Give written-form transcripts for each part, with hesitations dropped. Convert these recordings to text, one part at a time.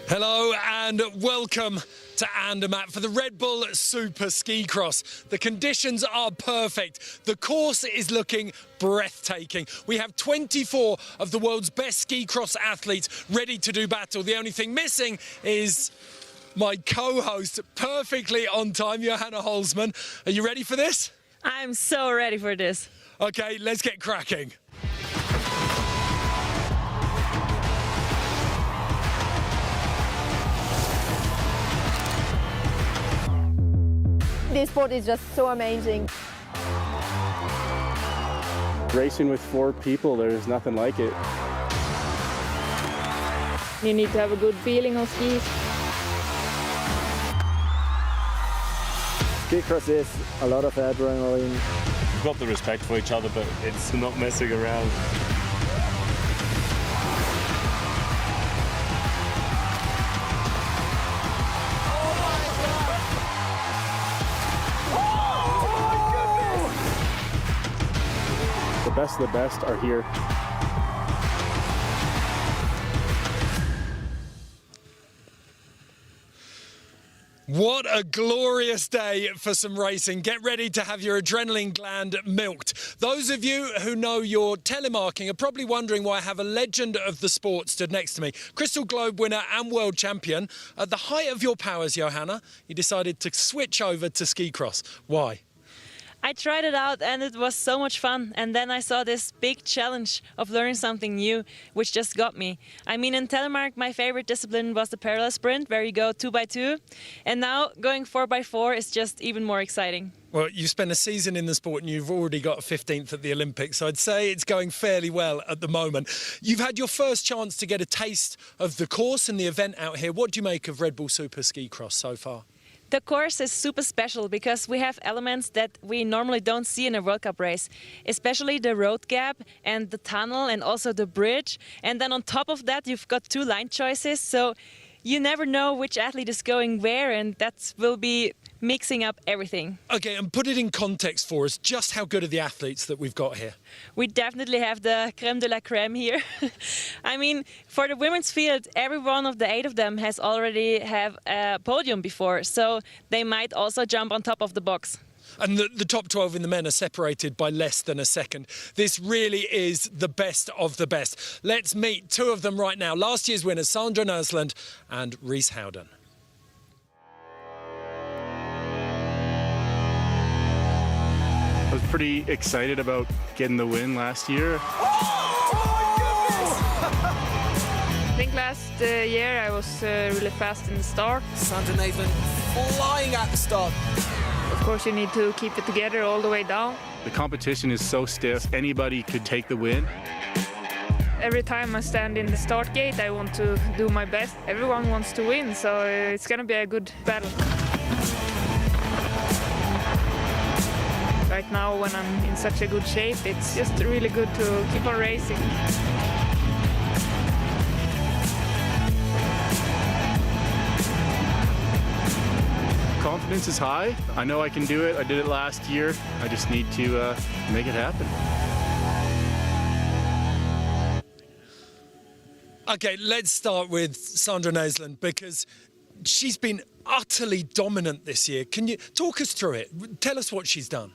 Hello and welcome to Andermatt for the Red Bull SuperSkicross. The conditions are perfect. The course is looking breathtaking. We have 24 of the world's best ski cross athletes ready to do battle. The only thing missing is my co-host, perfectly on time, Johanna Holzmann. Are you ready for this? I'm so ready for this. Okay, let's get cracking. This sport is just so amazing. Racing with 4 people, there's nothing like it. You need to have a good feeling on skis. Skicross is a lot of adrenaline. We've got the respect for each other, but it's not messing around. The best of the best are here. What a glorious day for some racing. Get ready to have your adrenaline gland milked. Those of you who know your telemarking are probably wondering why I have a legend of the sport stood next to me. Crystal Globe winner and world champion. At the height of your powers, Johanna, you decided to switch over to ski cross. Why? I tried it out and it was so much fun, and then I saw this big challenge of learning something new, which just got me. I mean, in telemark my favorite discipline was the parallel sprint, where you go 2x2, and now going 4x4 is just even more exciting. Well, you spent a season in the sport and you've already got 15th at the Olympics, so I'd say it's going fairly well at the moment. You've had your first chance to get a taste of the course and the event out here. What do you make of Red Bull SuperSkicross so far? The course is super special because we have elements that we normally don't see in a World Cup race, especially the road gap and the tunnel and also the bridge. And then on top of that, you've got 2 line choices, so you never know which athlete is going where, and that will be mixing up everything. Okay, and put it in context for us. Just how good are the athletes that we've got here? We definitely have the creme de la creme here. I mean, for the women's field, every one of the 8 of them has already have a podium before, so they might also jump on top of the box. And the top 12 in the men are separated by less than a second. This really is the best of the best. Let's meet 2 of them right now. Last year's winners, Sandra Nersland and Reese Howden. I was pretty excited about getting the win last year. I think last year I was really fast in the start. Sandra Nersland flying at the start. Of course, you need to keep it together all the way down. The competition is so stiff, anybody could take the win. Every time I stand in the start gate, I want to do my best. Everyone wants to win, so it's going to be a good battle. Right now, when I'm in such a good shape, it's just really good to keep on racing. Confidence is high. I know I can do it. I did it last year. I just need to make it happen. Okay, let's start with Sandra Nersland because she's been utterly dominant this year. Can you talk us through it? Tell us what she's done.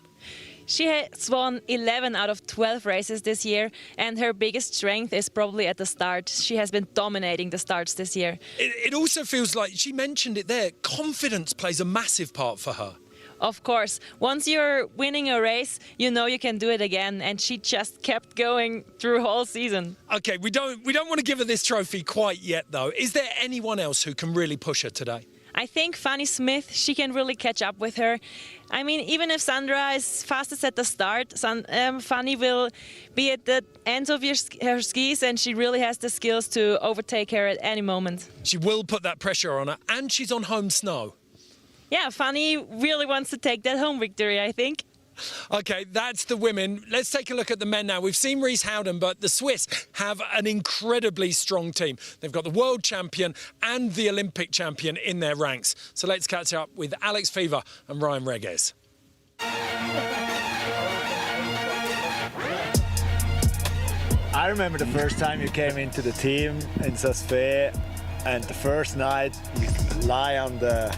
She has won 11 out of 12 races this year, and her biggest strength is probably at the start. She has been dominating the starts this year. It also feels like, she mentioned it there, confidence plays a massive part for her. Of course, once you're winning a race, you know you can do it again, and she just kept going through the whole season. Okay, we don't want to give her this trophy quite yet, though. Is there anyone else who can really push her today? I think Fanny Smith, she can really catch up with her. I mean, even if Sandra is fastest at the start, Fanny will be at the end of her skis, and she really has the skills to overtake her at any moment. She will put that pressure on her, and she's on home snow. Yeah, Fanny really wants to take that home victory, I think. Okay, that's the women. Let's take a look at the men now. We've seen Reese Howden, but the Swiss have an incredibly strong team. They've got the world champion and the Olympic champion in their ranks. So let's catch up with Alex Fever and Ryan Reges. I remember the first time you came into the team in Sasfe. And the first night, you lie on the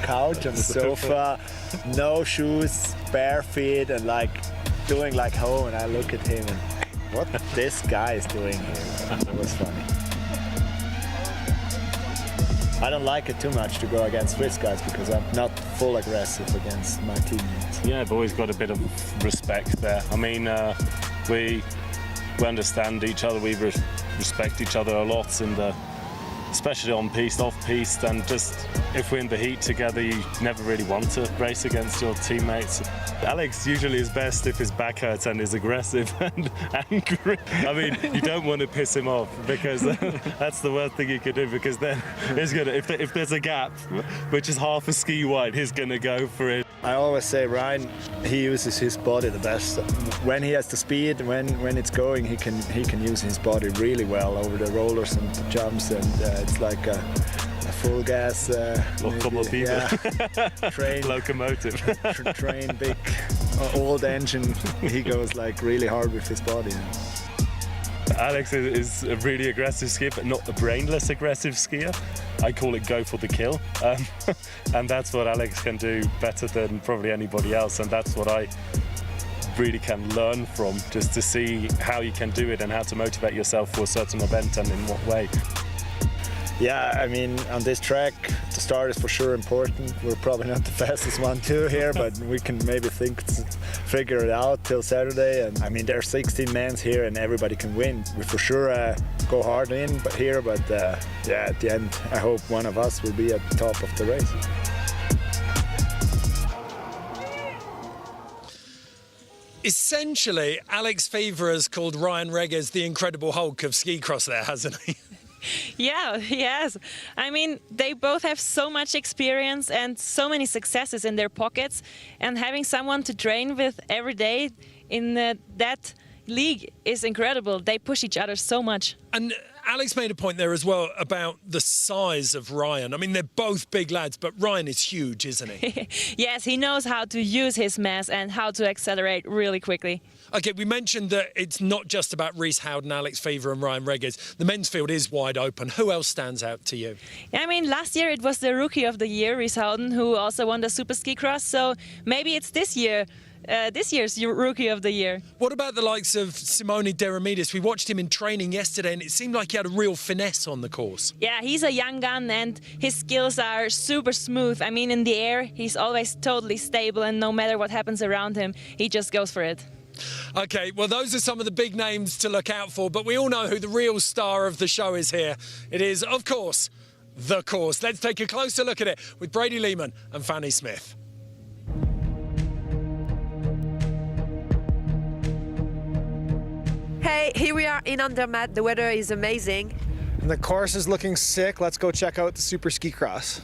couch, on the sofa, no shoes, bare feet, and like doing like home. And I look at him and what this guy is doing here. It was funny. I don't like it too much to go against Swiss guys because I'm not full aggressive against my teammates. Yeah, I've always got a bit of respect there. I mean, we understand each other, we respect each other a lot, and especially on piste, off piste, and just if we're in the heat together, you never really want to race against your teammates. Alex usually is best if his back hurts and is aggressive and angry. I mean, you don't want to piss him off because that's the worst thing you could do, because then he's gonna, if there's a gap which is half a ski wide, he's gonna go for it. I always say Ryan, he uses his body the best. When he has the speed, when it's going, he can use his body really well over the rollers and the jumps, and it's like a full gas locomotive. Yeah. Train, locomotive. Train, big old engine. He goes like really hard with his body. Alex is a really aggressive skier, but not a brainless aggressive skier. I call it go for the kill. And that's what Alex can do better than probably anybody else. And that's what I really can learn from, just to see how you can do it and how to motivate yourself for a certain event and in what way. Yeah, I mean, on this track, the start is for sure important. We're probably not the fastest one too here, but we can maybe figure it out till Saturday. And I mean, there are 16 men here and everybody can win. We for sure go hard in here, but yeah, at the end, I hope one of us will be at the top of the race. Essentially, Alex Fever has called Ryan Reges the Incredible Hulk of ski cross there, hasn't he? Yeah, he has. I mean, they both have so much experience and so many successes in their pockets, and having someone to train with every day in that league is incredible. They push each other so much. And Alex made a point there as well about the size of Ryan. I mean, they're both big lads, but Ryan is huge, isn't he? Yes, he knows how to use his mass and how to accelerate really quickly. OK, we mentioned that it's not just about Rhys Howden, Alex Fever and Ryan Reges. The men's field is wide open. Who else stands out to you? I mean, last year it was the Rookie of the Year, Rhys Howden, who also won the SuperSkicross. So maybe it's this year's Rookie of the Year. What about the likes of Simone Deromidis? We watched him in training yesterday and it seemed like he had a real finesse on the course. Yeah, he's a young gun and his skills are super smooth. I mean, in the air, he's always totally stable, and no matter what happens around him, he just goes for it. OK, well, those are some of the big names to look out for, but we all know who the real star of the show is here. It is, of course, the course. Let's take a closer look at it with Brady Lehman and Fanny Smith. Hey, here we are in Andermatt. The weather is amazing. And the course is looking sick. Let's go check out the SuperSkicross.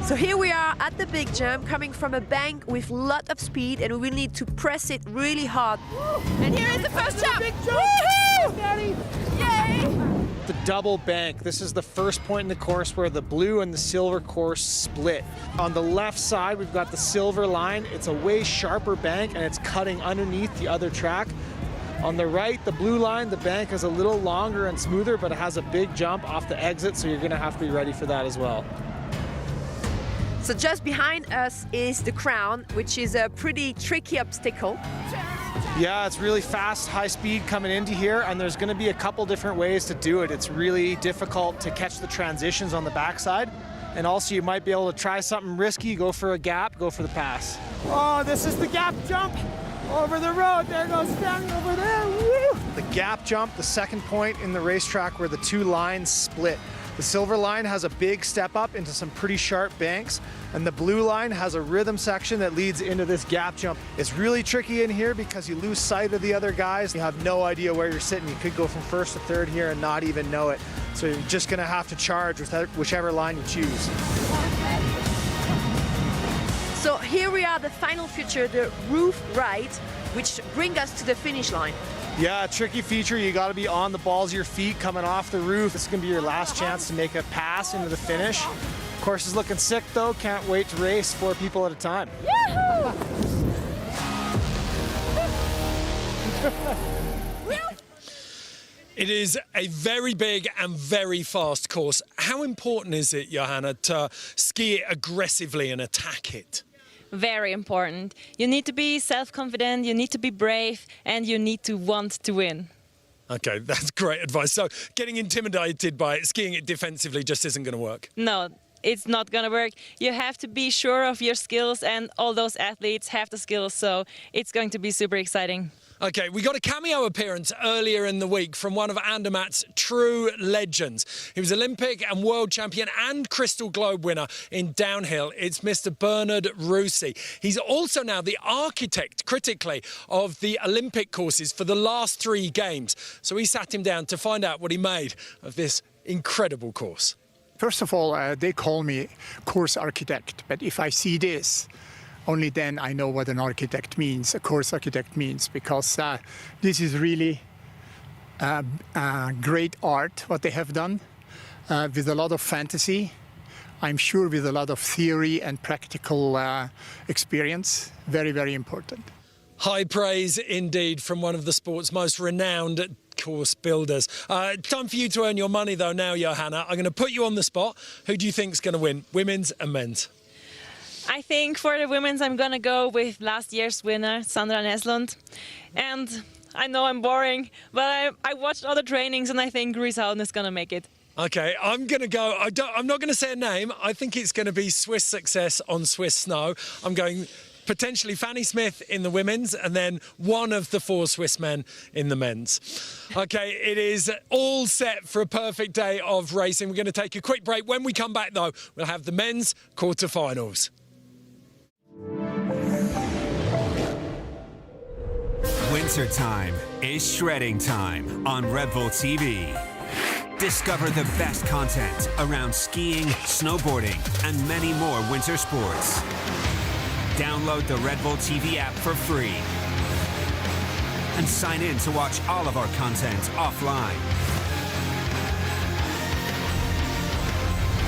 So here we are at the big jump, coming from a bank with a lot of speed, and we will need to press it really hard. And here is the first jump! Woohoo! Yay! The double bank. This is the first point in the course where the blue and the silver course split. On the left side, we've got the silver line. It's a way sharper bank, and it's cutting underneath the other track. On the right, the blue line, the bank is a little longer and smoother, but it has a big jump off the exit, so you're gonna have to be ready for that as well. So just behind us is the crown, which is a pretty tricky obstacle. Yeah, it's really fast, high speed coming into here, and there's going to be a couple different ways to do it. It's really difficult to catch the transitions on the backside, and also you might be able to try something risky, go for a gap, go for the pass. Oh, this is the gap jump over the road. There goes Stanley over there. Woo! The gap jump, the second point in the racetrack where the two lines split. The silver line has a big step up into some pretty sharp banks, and the blue line has a rhythm section that leads into this gap jump. It's really tricky in here because you lose sight of the other guys. You have no idea where you're sitting. You could go from first to third here and not even know it. So you're just gonna have to charge with whichever line you choose. So here we are, the final feature, the roof right, which brings us to the finish line. Yeah, tricky feature. You got to be on the balls of your feet coming off the roof. This is going to be your last chance to make a pass into the finish. Course is looking sick though. Can't wait to race 4 people at a time. Yahoo! It is a very big and very fast course. How important is it, Johanna, to ski it aggressively and attack it? Very important. You need to be self-confident, you need to be brave, and you need to want to win. Okay, that's great advice. So getting intimidated by it, skiing it defensively just isn't going to work. No, it's not gonna work. You have to be sure of your skills, and all those athletes have the skills, so it's going to be super exciting. Okay, we got a cameo appearance earlier in the week from one of Andermatt's true legends. He was Olympic and world champion and Crystal Globe winner in downhill. It's Mr. Bernard Rusi. He's also now the architect, critically, of the Olympic courses for the last 3 games. So we sat him down to find out what he made of this incredible course. First of all, they call me course architect, but if I see this, only then I know what an architect means, a course architect means, because this is really great art, what they have done, with a lot of fantasy, I'm sure with a lot of theory and practical experience. Very, very important. High praise indeed from one of the sport's most renowned course builders. Time for you to earn your money though now, Johanna. I'm going to put you on the spot. Who do you think is going to win, women's and men's? I think for the women's I'm gonna go with last year's winner, Sandra Neslund. And I know I'm boring, but I watched all the trainings and I think Rieshouden is gonna make it. Okay, I'm going to go, I'm not going to say a name. I think it's going to be Swiss success on Swiss snow. I'm going potentially Fanny Smith in the women's and then one of the 4 Swiss men in the men's. Okay, it is all set for a perfect day of racing. We're going to take a quick break. When we come back, though, we'll have the men's quarterfinals. Wintertime is shredding time on Red Bull TV. Discover the best content around skiing, snowboarding, and many more winter sports. Download the Red Bull TV app for free and sign in to watch all of our content offline.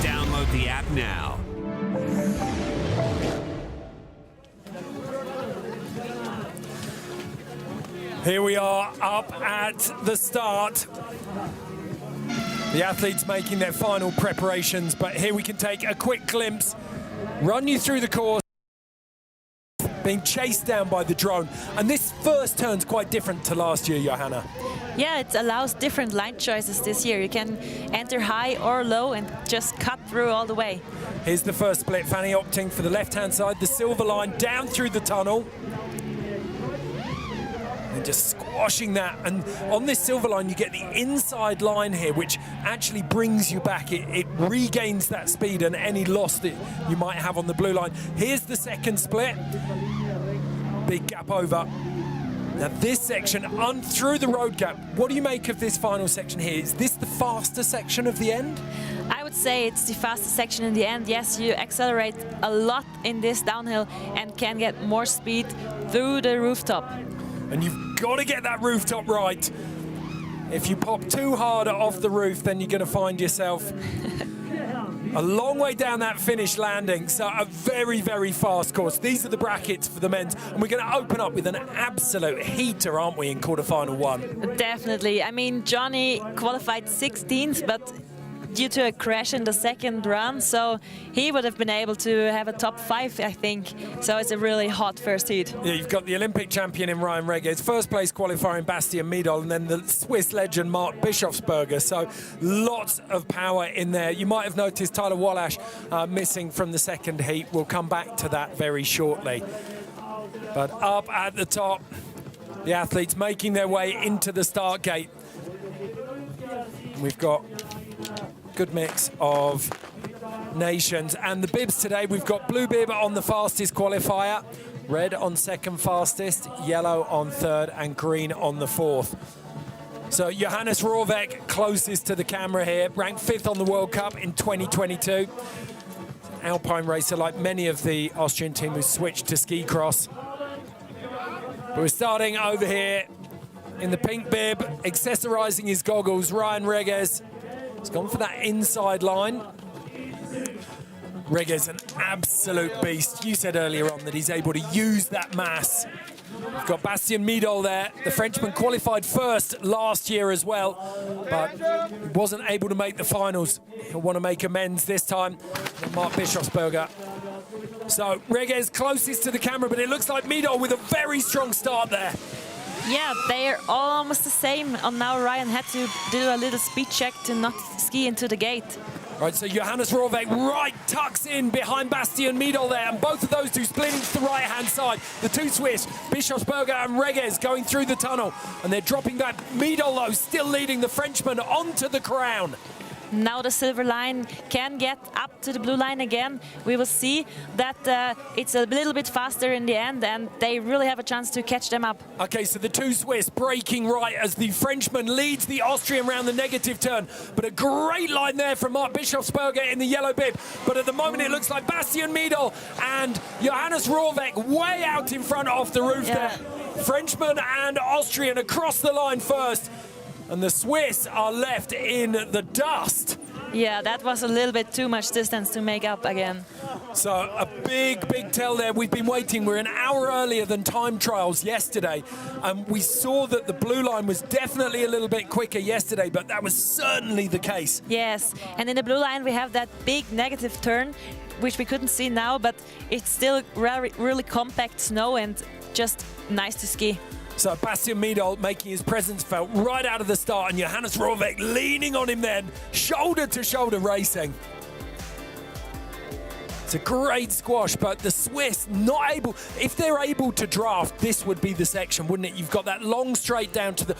Download the app now. Here we are up at the start. The athletes making their final preparations, but here we can take a quick glimpse, run you through the course, being chased down by the drone. And this first turn's quite different to last year, Johanna. Yeah, it allows different line choices this year. You can enter high or low and just cut through all the way. Here's the first split. Fanny opting for the left-hand side, the silver line down through the tunnel. And just squashing that, and on this silver line you get the inside line here, which actually brings you back. It regains that speed and any loss that you might have on the blue line. Here's the second split. Big gap over. Now this section through the road gap. What do you make of this final section here? Is this the faster section of the end? I would say it's the fastest section in the end. Yes, you accelerate a lot in this downhill and can get more speed through the rooftop. And you've got to get that rooftop right. If you pop too hard off the roof, then you're going to find yourself a long way down that finish landing. So a very, very fast course. These are the brackets for the men's. And we're going to open up with an absolute heater, aren't we, in quarterfinal 1? Definitely. I mean, Johnny qualified 16th, but due to a crash in the second run, so he would have been able to have a top 5, I think. So it's a really hot first heat. Yeah, you've got the Olympic champion in Ryan Reges, first place qualifier in Bastien Midol, and then the Swiss legend Mark Bischofsberger. So lots of power in there. You might have noticed Tyler Wallash missing from the second heat. We'll come back to that very shortly. But up at the top, the athletes making their way into the start gate. We've got good mix of nations, and the bibs today, we've got blue bib on the fastest qualifier, red on second fastest, yellow on third, and green on the fourth. So Johannes Rohrbeck closest to the camera here, ranked 5th on the World Cup in 2022. Alpine racer like many of the Austrian team who switched to ski cross. But we're starting over here in the pink bib, accessorizing his goggles, Ryan Reges. He's gone for that inside line. Reges, an absolute beast. You said earlier on that he's able to use that mass We've got Bastien Midol there. The Frenchman qualified first last year as well, but he wasn't able to make the finals. He'll want to make amends this time. Mark Bischofsberger. So Reges closest to the camera, but it looks like Midol with a very strong start there. Yeah, they're almost the same. Now Ryan had to do a little speed check to not ski into the gate. Right, so Johannes Rohrbeck right tucks in behind Bastien Midol there, and both of those two splitting to the right-hand side. The two Swiss, Bischofsberger and Reges, going through the tunnel, and they're dropping back. Midol, though, still leading the Frenchman onto the crown. Now the silver line can get up to the blue line again. We will see that it's a little bit faster in the end, and they really have a chance to catch them up. Okay, so the two Swiss breaking right as the Frenchman leads the Austrian round the negative turn. But a great line there from Mark Bischofsberger in the yellow bib. But at the moment it looks like Bastien Midol and Johannes Rohrbeck way out in front off the roof there. Frenchman and Austrian across the line first. And the Swiss are left in the dust. Yeah, that was a little bit too much distance to make up again. So a big tell there. We've been waiting. We're an hour earlier than time trials yesterday. We saw that the blue line was definitely a little bit quicker yesterday, but that was certainly the case. Yes, and in the blue line we have that big negative turn, which we couldn't see now, but it's still really compact snow and just nice to ski. So Bastien Midol making his presence felt right out of the start, and Johannes Rohrbeck leaning on him then, shoulder to shoulder racing. It's a great squash, but the Swiss not able, if they're able to draft, this would be the section, wouldn't it? You've got that long straight down to the,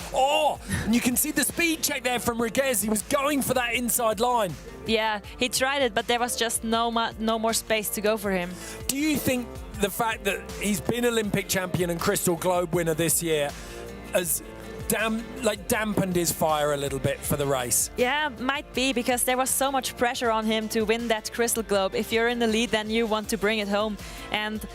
and you can see the speed check there from Reges. He was going for that inside line. Yeah, he tried it, but there was just no more space to go for him. Do you think the fact that he's been Olympic champion and Crystal Globe winner this year has dampened his fire a little bit for the race? Yeah, might be, because there was so much pressure on him to win that Crystal Globe. If you're in the lead, then you want to bring it home. And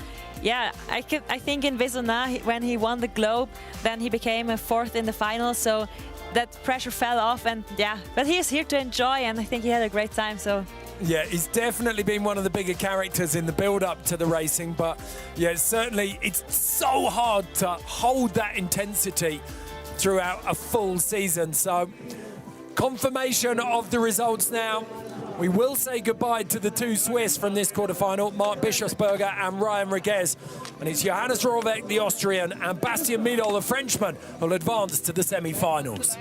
yeah, I think in Wisona, when he won the Globe, then he became a fourth in the final. So that pressure fell off, and yeah, but he is here to enjoy, and I think he had a great time. So yeah, he's definitely been one of the bigger characters in the build-up to the racing, but yeah, certainly it's so hard to hold that intensity throughout a full season. So confirmation of the results now. We will say goodbye to the two Swiss from this quarterfinal, Mark Bischofsberger and Ryan Reges. And it's Johannes Rohrbeck, the Austrian, and Bastien Midol, the Frenchman, who'll advance to the semi-finals.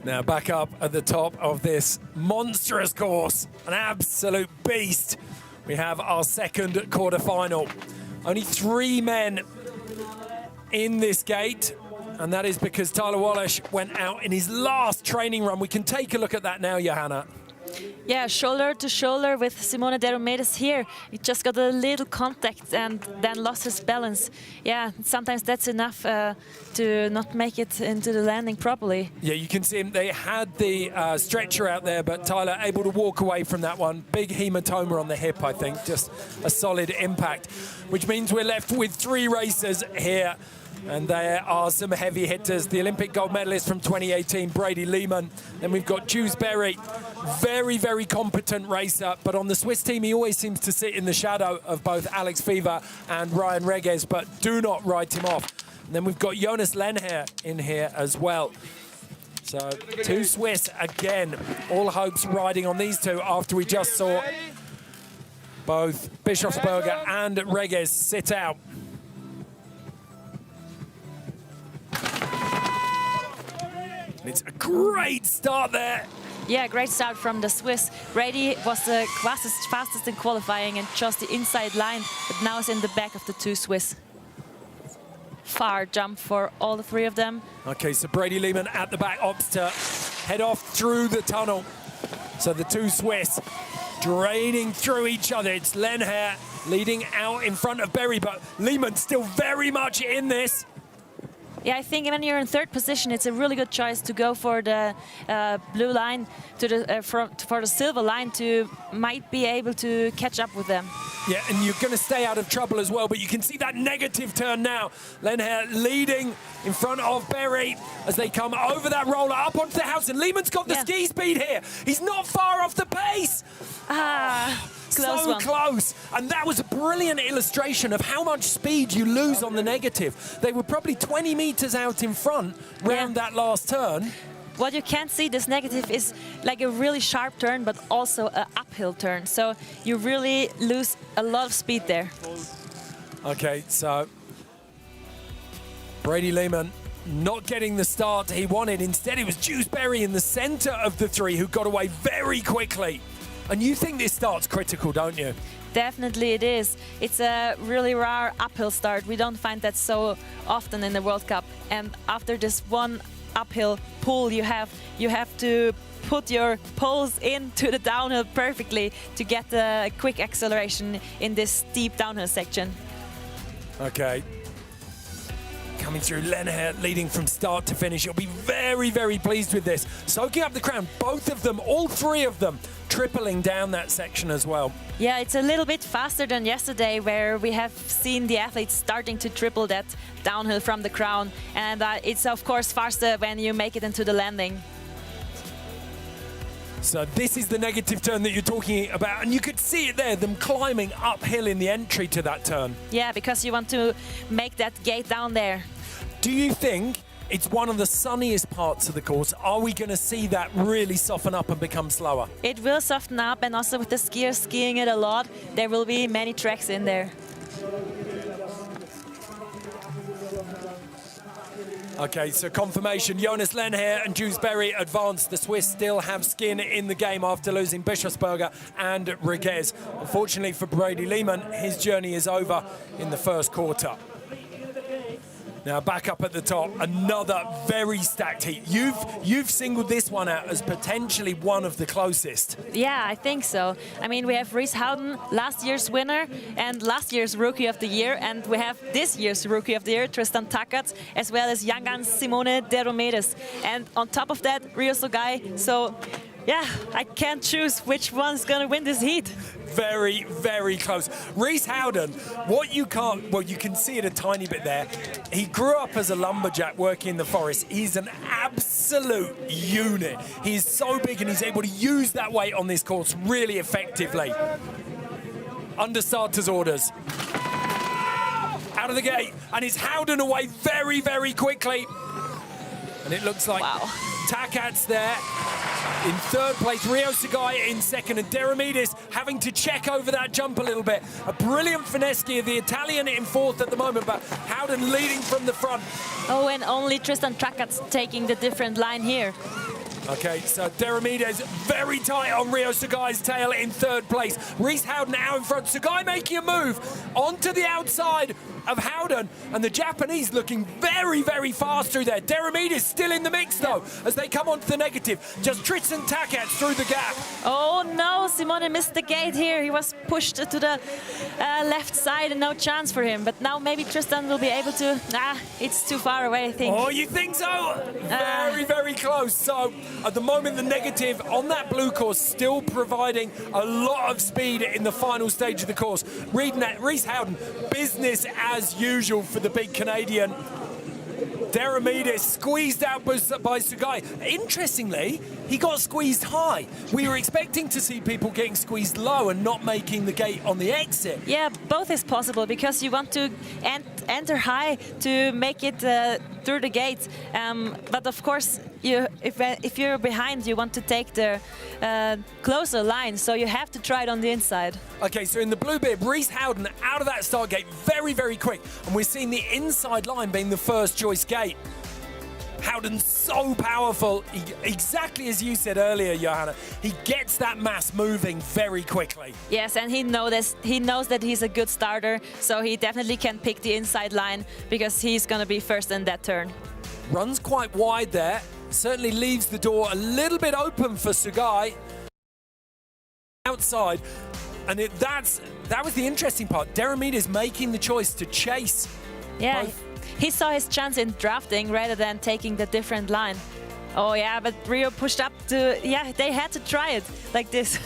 Now back up at the top of this monstrous course, an absolute beast. We have our second quarterfinal. Only 3 men in this gate, and that is because Tyler Wallish went out in his last training run. We can take a look at that now, Johanna. Yeah, shoulder to shoulder with Simone De Romedes here. He just got a little contact and then lost his balance. Yeah, sometimes that's enough to not make it into the landing properly. Yeah, you can see him. They had the stretcher out there, but Tyler able to walk away from that one. Big hematoma on the hip, I think. Just a solid impact, which means we're left with 3 racers here. And there are some heavy hitters. The Olympic gold medalist from 2018, Brady Lehman. Then we've got Dewsbury, very competent racer. But on the Swiss team, he always seems to sit in the shadow of both Alex Fever and Ryan Reges, but do not write him off. And then we've got Jonas Lenher in here as well. So 2 Swiss again. All hopes riding on these two after we just saw both Bischofsberger and Reges sit out. It's a great start there. Yeah, great start from the Swiss. Brady was the fastest in qualifying and just the inside line, but now is in the back of the 2 Swiss. Far jump for all the 3 of them. Okay, so Brady Lehman at the back opts to head off through the tunnel. So the 2 Swiss draining through each other. It's Lenher leading out in front of Berry, but Lehman still very much in this. Yeah, I think when you're in 3rd position, it's a really good choice to go for the blue line, to the for the silver line, to might be able to catch up with them. Yeah, and you're going to stay out of trouble as well, but you can see that negative turn now. Lenher leading in front of Berry as they come over that roller up onto the house, and Lehman's got the ski speed here. He's not far off the pace. Close so one. close. And that was a brilliant illustration of how much speed you lose on the negative. They were probably 20 meters out in front round that last turn. What you can't see, this negative is like a really sharp turn, but also an uphill turn. So you really lose a lot of speed there. Okay, so Brady Lehman not getting the start he wanted. Instead, it was Dewsbury in the center of the three who got away very quickly. And you think this start's critical, don't you? Definitely it is. It's a really rare uphill start. We don't find that so often in the World Cup. And after this one uphill pull you have to put your poles into the downhill perfectly to get a quick acceleration in this steep downhill section. Okay. Coming through, Lenher leading from start to finish. You'll be very, very pleased with this. Soaking up the crown, both of them, all three of them, tripling down that section as well. Yeah, it's a little bit faster than yesterday, where we have seen the athletes starting to triple that downhill from the crown. And it's, of course, faster when you make it into the landing. So this is the negative turn that you're talking about, and you could see it there, them climbing uphill in the entry to that turn. Yeah, because you want to make that gate down there. Do you think it's one of the sunniest parts of the course? Are we going to see that really soften up and become slower? It will soften up, and also with the skiers skiing it a lot, there will be many tracks in there. Okay, so confirmation, Jonas Lenher and Dewsbury advanced. The Swiss still have skin in the game after losing Bischofsberger and Reguez. Unfortunately for Brady Lehman, his journey is over in the first quarter. Now back up at the top, another very stacked heat. You've singled this one out as potentially one of the closest. Yeah, I think so. I mean, we have Rhys Howden, last year's winner and last year's Rookie of the Year, and we have this year's Rookie of the Year, Tristan Tackert, as well as Yangan Simone de Romedes. And on top of that, Rio Sogai. So yeah, I can't choose which one's gonna win this heat. Very, very close. Rhys Howden, you can see it a tiny bit there. He grew up as a lumberjack working in the forest. He's an absolute unit. He's so big and he's able to use that weight on this course really effectively. Under starter's orders. Out of the gate, and it's Howden away very, very quickly. And it looks like Tackert's there. In third place, Rio Sogai in second, and De Romedes having to check over that jump a little bit. A brilliant finesse skier, the Italian in fourth at the moment, but Howden leading from the front. Oh, and only Tristan Tackert's taking the different line here. Okay, so De Romedes very tight on Rio Sogai's tail in third place. Rhys Howden out in front. Sogai making a move onto the outside of Howden, and the Japanese looking very, very fast through there. De Romedes still in the mix though, as they come onto the negative. Just Tristan Tackert through the gap. Oh no, Simone missed the gate here. He was pushed to the left side and no chance for him. But now maybe Tristan will be able to, it's too far away, I think. Oh, you think so? Very, very close. So at the moment, the negative on that blue course still providing a lot of speed in the final stage of the course. Reading that, Rhys Howden, business as usual for the big Canadian. De Romedes squeezed out by Sogai. Interestingly, he got squeezed high. We were expecting to see people getting squeezed low and not making the gate on the exit. Yeah, both is possible because you want to enter high to make it through the gate. But of course, if you're behind, you want to take the closer line, so you have to try it on the inside. Okay, so in the blue bib, Rhys Howden out of that start gate very, very quick. And we're seeing the inside line being the first choice gate. Howden's so powerful, exactly as you said earlier, Johanna. He gets that mass moving very quickly. Yes, and he knows that he's a good starter, so he definitely can pick the inside line because he's going to be first in that turn. Runs quite wide there, certainly leaves the door a little bit open for Sogai. Outside, and that was the interesting part. De Romedes making the choice to chase. Yeah. He saw his chance in drafting rather than taking the different line. Oh yeah, but Rio pushed up to, yeah, they had to try it like this.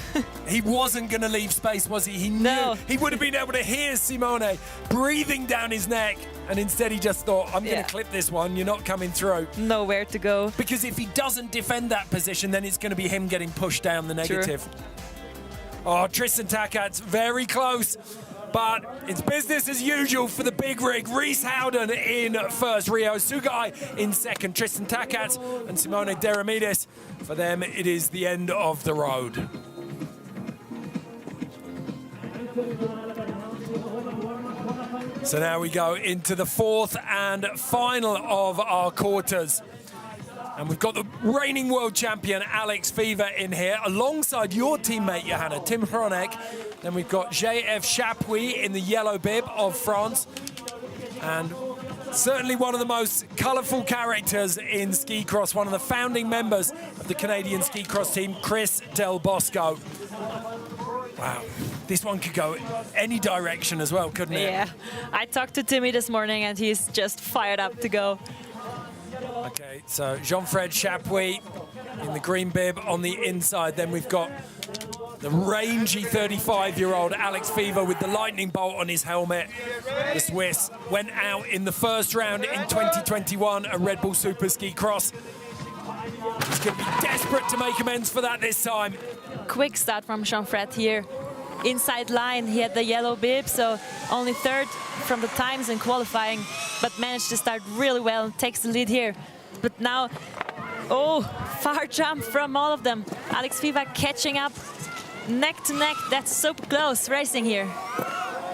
He wasn't going to leave space, was he? He knew. No. He would have been able to hear Simone breathing down his neck, and instead he just thought, I'm going to clip this one, you're not coming through. Nowhere to go. Because if he doesn't defend that position, then it's going to be him getting pushed down the negative. True. Oh, Tristan Takat's very close. But it's business as usual for the big rig. Reese Howden in first, Rio Sugai in second, Tristan Takat and Simone Deremidis. For them, it is the end of the road. So now we go into the fourth and final of our quarters. And we've got the reigning world champion, Alex Fever, in here, alongside your teammate, Johanna, Tim Hronek. Then we've got JF Chapuis in the yellow bib of France. And certainly one of the most colourful characters in ski cross, one of the founding members of the Canadian ski cross team, Chris Del Bosco. Wow, this one could go any direction as well, couldn't it? Yeah, I talked to Timmy this morning and he's just fired up to go. Okay, so Jean-Fred Chapuis in the green bib on the inside. Then we've got the rangy 35-year-old Alex Fever with the lightning bolt on his helmet. The Swiss went out in the first round in 2021 at Red Bull SuperSkicross. He's going to be desperate to make amends for that this time. Quick start from Jean-Fred here. Inside line, he had the yellow bib, so only third from the times in qualifying, but managed to start really well, takes the lead here. But now, oh, far jump from all of them. Alex Fever catching up, neck to neck, that's so close racing here.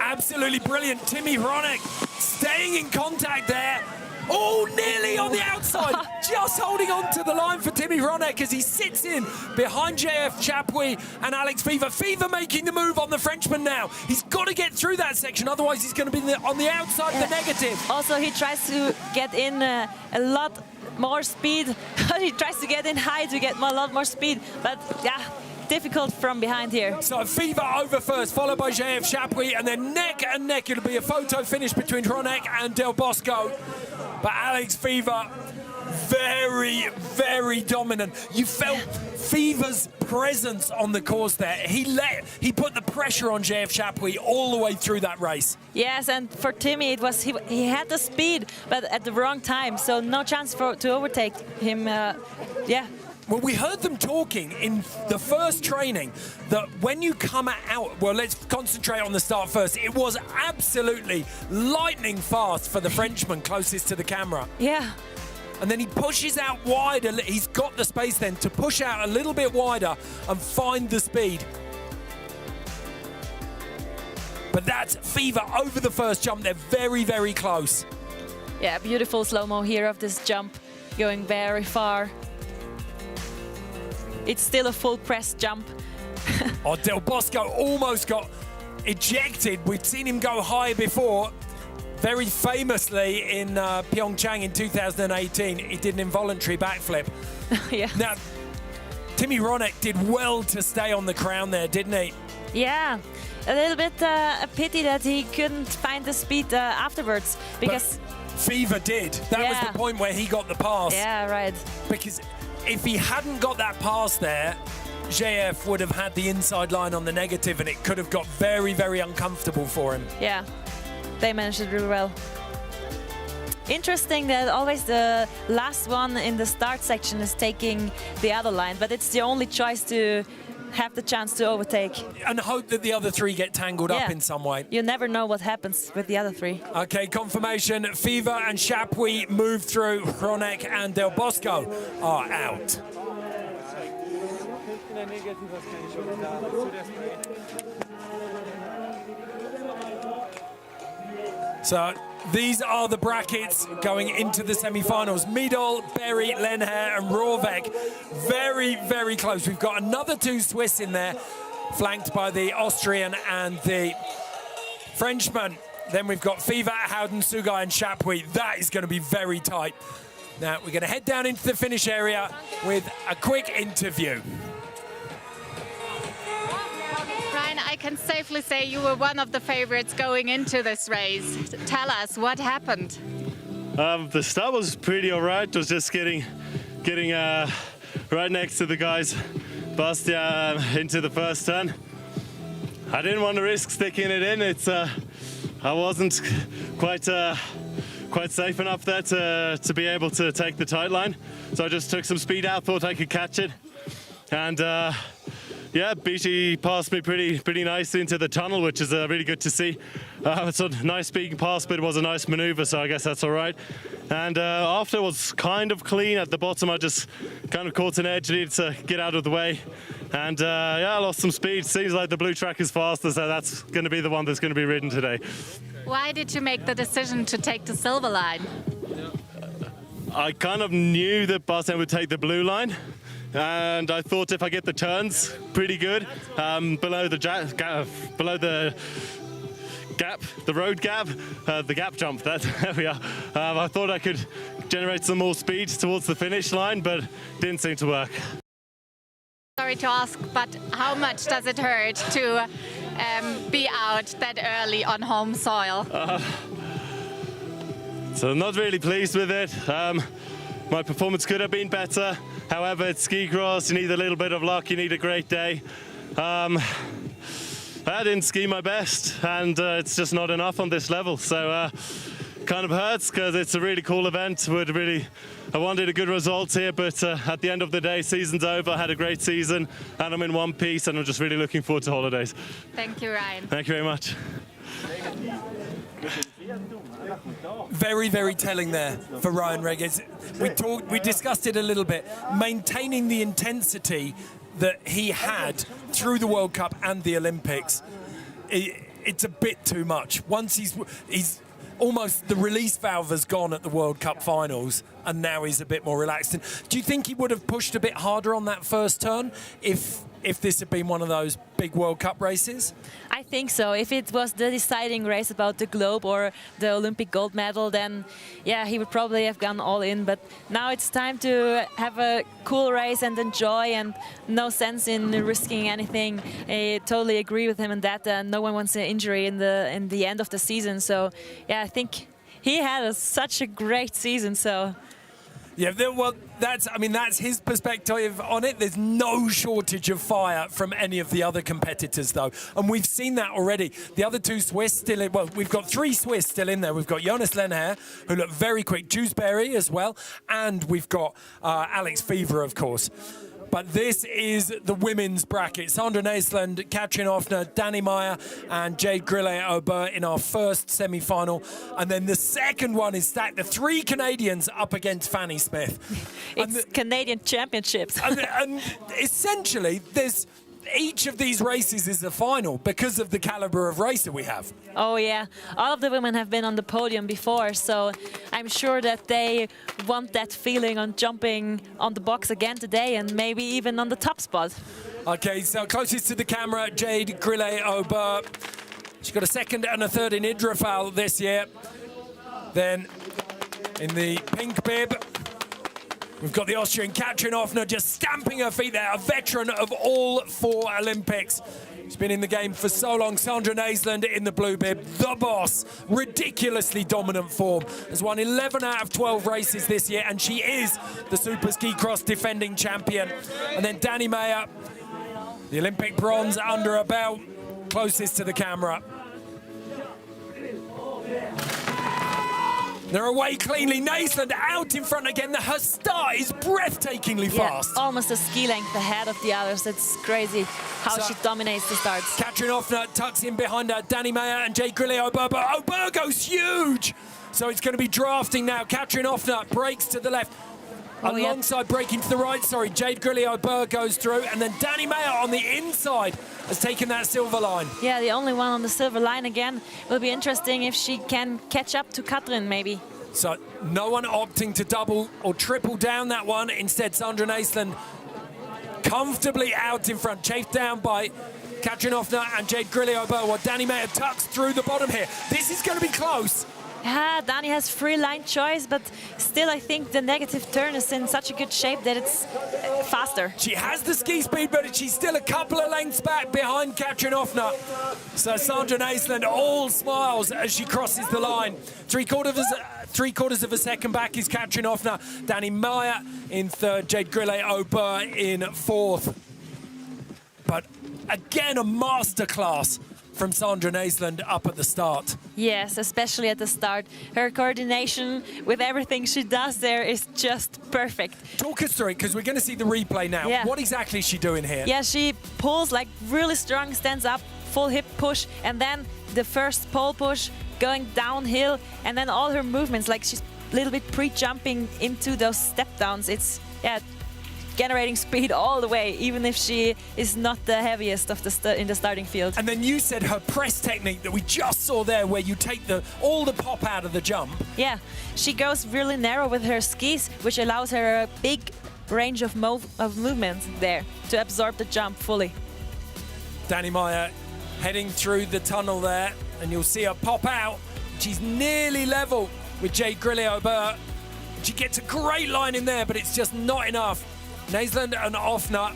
Absolutely brilliant. Timmy Hronek staying in contact there. Oh, nearly on the outside. Just holding on to the line for Timmy Hronek as he sits in behind JF Chapuis and Alex Fever. Fever making the move on the Frenchman now. He's got to get through that section, otherwise he's going to be on the outside of the negative. Also, he tries to get in a lot more speed. He tries to get in high to get a lot more speed, but yeah, difficult from behind here. So Fever over first, followed by JF Chapuis, and then neck and neck. It'll be a photo finish between Hronek and Del Bosco. But Alex Fever, very, very dominant. You felt Fever's presence on the course there. He put the pressure on JF Chapuis all the way through that race. Yes, and for Timmy, it was he had the speed, but at the wrong time, so no chance to overtake him. Yeah. Well, we heard them talking in the first training that when you come out, well, let's concentrate on the start first. It was absolutely lightning fast for the Frenchman closest to the camera. Yeah. And then he pushes out wider. He's got the space then to push out a little bit wider and find the speed. But that's Fever over the first jump. They're very, very close. Yeah, beautiful slow-mo here of this jump, going very far. It's still a full press jump. Oh, Del Bosco almost got ejected. We've seen him go high before. Very famously in Pyeongchang in 2018, he did an involuntary backflip. Yeah. Now, Timmy Hronek did well to stay on the crown there, didn't he? Yeah, a little bit a pity that he couldn't find the speed afterwards, because... But Fever did. That was the point where he got the pass. Yeah, right. Because if he hadn't got that pass there, JF would have had the inside line on the negative and it could have got very, very uncomfortable for him. Yeah, they managed it really well. Interesting that always the last one in the start section is taking the other line, but it's the only choice to have the chance to overtake. And hope that the other three get tangled up in some way. You never know what happens with the other three. Okay, confirmation. Fever and Chapuis move through. Hronek and Del Bosco are out. So these are the brackets going into the semi-finals. Midol, Berry, Lenher and Rovek. Very, very close. We've got another two Swiss in there, flanked by the Austrian and the Frenchman. Then we've got Fever, Howden, Sugai and Chapuis. That is going to be very tight. Now we're going to head down into the finish area with a quick interview. I can safely say you were one of the favorites going into this race. Tell us, what happened? The start was pretty all right. It was just getting getting right next to the guys, Bastian, into the first turn. I didn't want to risk sticking it in. I wasn't quite safe enough there to be able to take the tight line. So I just took some speed out, thought I could catch it. And yeah, BT passed me pretty nicely into the tunnel, which is really good to see. It's a nice speed pass, but it was a nice maneuver, so I guess that's all right. And after it was kind of clean at the bottom, I just kind of caught an edge, needed to get out of the way. And yeah, I lost some speed. Seems like the blue track is faster, so that's going to be the one that's going to be ridden today. Why did you make the decision to take the silver line? I kind of knew that Bastian would take the blue line. And I thought if I get the turns pretty good, below the gap, the road gap, the gap jump, there we are. I thought I could generate some more speed towards the finish line, but didn't seem to work. Sorry to ask, but how much does it hurt to be out that early on home soil? So I'm not really pleased with it. My performance could have been better. However, it's ski cross, you need a little bit of luck, you need a great day. I didn't ski my best, and it's just not enough on this level. So kind of hurts because it's a really cool event. I wanted a good result here, but at the end of the day, season's over. I had a great season, and I'm in one piece, and I'm just really looking forward to holidays. Thank you, Ryan. Thank you very much. Very, very telling there for Ryan Reges. We discussed it a little bit. Maintaining the intensity that he had through the World Cup and the Olympics, it's a bit too much. Once he's almost, the release valve has gone at the World Cup finals, and now he's a bit more relaxed. And do you think he would have pushed a bit harder on that first turn if this had been one of those big World Cup races? I think so. If it was the deciding race about the globe or the Olympic gold medal, then yeah, he would probably have gone all in. But now it's time to have a cool race and enjoy, and no sense in risking anything. I totally agree with him in that. No one wants an injury in the end of the season. So yeah, I think he had such a great season. So. Yeah, well, that's his perspective on it. There's no shortage of fire from any of the other competitors, though. And we've seen that already. The other two Swiss still in, well, we've got 3 Swiss still in there. We've got Jonas Lenher, who looked very quick, Dewsbury as well, and we've got Alex Fever, of course. But this is the women's bracket. Sandra Naisland, Katrin Offner, Danny Meyer and Jade Grillet-Aubert in our first semi-final. And then the second one is stacked. The 3 Canadians up against Fanny Smith. It's Canadian championships. and essentially, each of these races is a final because of the caliber of racer we have. Oh yeah, all of the women have been on the podium before, so I'm sure that they want that feeling on jumping on the box again today, and maybe even on the top spot. Okay, so closest to the camera, Jade Grillet-Aubert. She got a 2nd and a 3rd in Hydrafoul this year. Then in the pink bib, we've got the Austrian Katrin Offner just stamping her feet there, a veteran of all 4 Olympics. She's been in the game for so long. Sandra Naisland in the blue bib, the boss, ridiculously dominant form. Has won 11 out of 12 races this year, and she is the SuperSkicross defending champion. And then Danny Meyer, the Olympic bronze under her belt, closest to the camera. They're away cleanly. Naisland out in front again. Her start is breathtakingly fast. Almost a ski length ahead of the others. It's crazy how she dominates the starts. Katrin Offner tucks in behind her. Danny Meyer and Jade Grillet-Aubert. But Aubert goes huge. So it's going to be drafting now. Katrin Offner breaks to the left. Alongside breaking to the right, Jade Grillet-Aubert goes through. And then Danny Meyer on the inside has taken that silver line. Yeah, the only one on the silver line again. Will be interesting if she can catch up to Katrin, maybe. So no one opting to double or triple down that one. Instead, Sandra Naisland comfortably out in front, chafed down by Katrin Offner and Jade Grillet-Aubert, while Danny Meyer tucks through the bottom here. This is going to be close. Yeah, Dani has free line choice, but still I think the negative turn is in such a good shape that it's faster. She has the ski speed, but she's still a couple of lengths back behind Katrin Offner. So Sandra Naisland all smiles as she crosses the line. Three quarters of a second back is Katrin Offner. Dani Meyer in third, Jade Grillet-Aubert in fourth. But again, a masterclass from Sandra Naisland up at the start. Yes, especially at the start. Her coordination with everything she does there is just perfect. Talk us through it, because we're going to see the replay now. Yeah. What exactly is she doing here? Yeah, she pulls like really strong, stands up, full hip push, and then the first pole push going downhill, and then all her movements, like she's a little bit pre-jumping into those step downs. It's, yeah, generating speed all the way, even if she is not the heaviest of the in the starting field. And then you said her press technique that we just saw there, where you take all the pop out of the jump. Yeah, she goes really narrow with her skis, which allows her a big range of movement there to absorb the jump fully. Dani Meyer heading through the tunnel there, and you'll see her pop out. She's nearly level with Jade Grillet-Aubert. She gets a great line in there, but it's just not enough. Naisland and Offner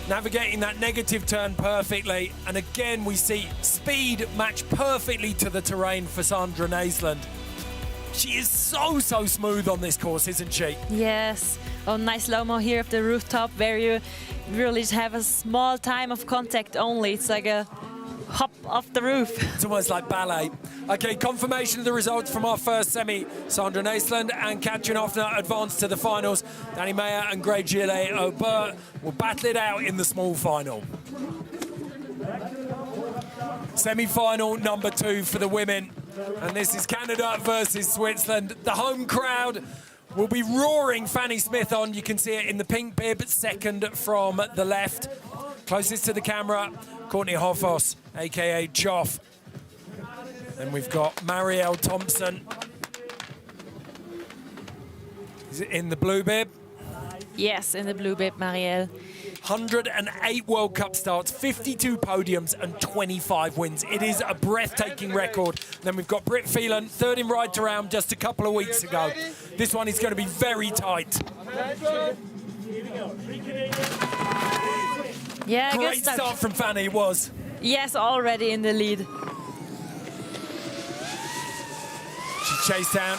navigating that negative turn perfectly. And again, we see speed match perfectly to the terrain for Sandra Naisland. She is so smooth on this course, isn't she? Yes. Oh, nice slow-mo here of the rooftop, where you really have a small time of contact only. It's like a hop off the roof. It's almost like ballet. Okay, confirmation of the results from our first semi. Sandra Naisland and Katrin Offner advanced to the finals. Dani Meyer and Jade Grillet-Aubert will battle it out in the small final. Semi-final number 2 for the women. And this is Canada versus Switzerland. The home crowd will be roaring Fanny Smith on. You can see it in the pink bib, second from the left. Closest to the camera, Courtney Hoffos, aka Choff. Then we've got Marielle Thompson. Is it in the blue bib? Yes, in the blue bib, Marielle. 108 World Cup starts, 52 podiums and 25 wins. It is a breathtaking record. Then we've got Britt Phelan, third in Ride to Round just a couple of weeks ago. This one is going to be very tight. Yeah, great start from Fanny, it was. Yes, already in the lead. She chased down.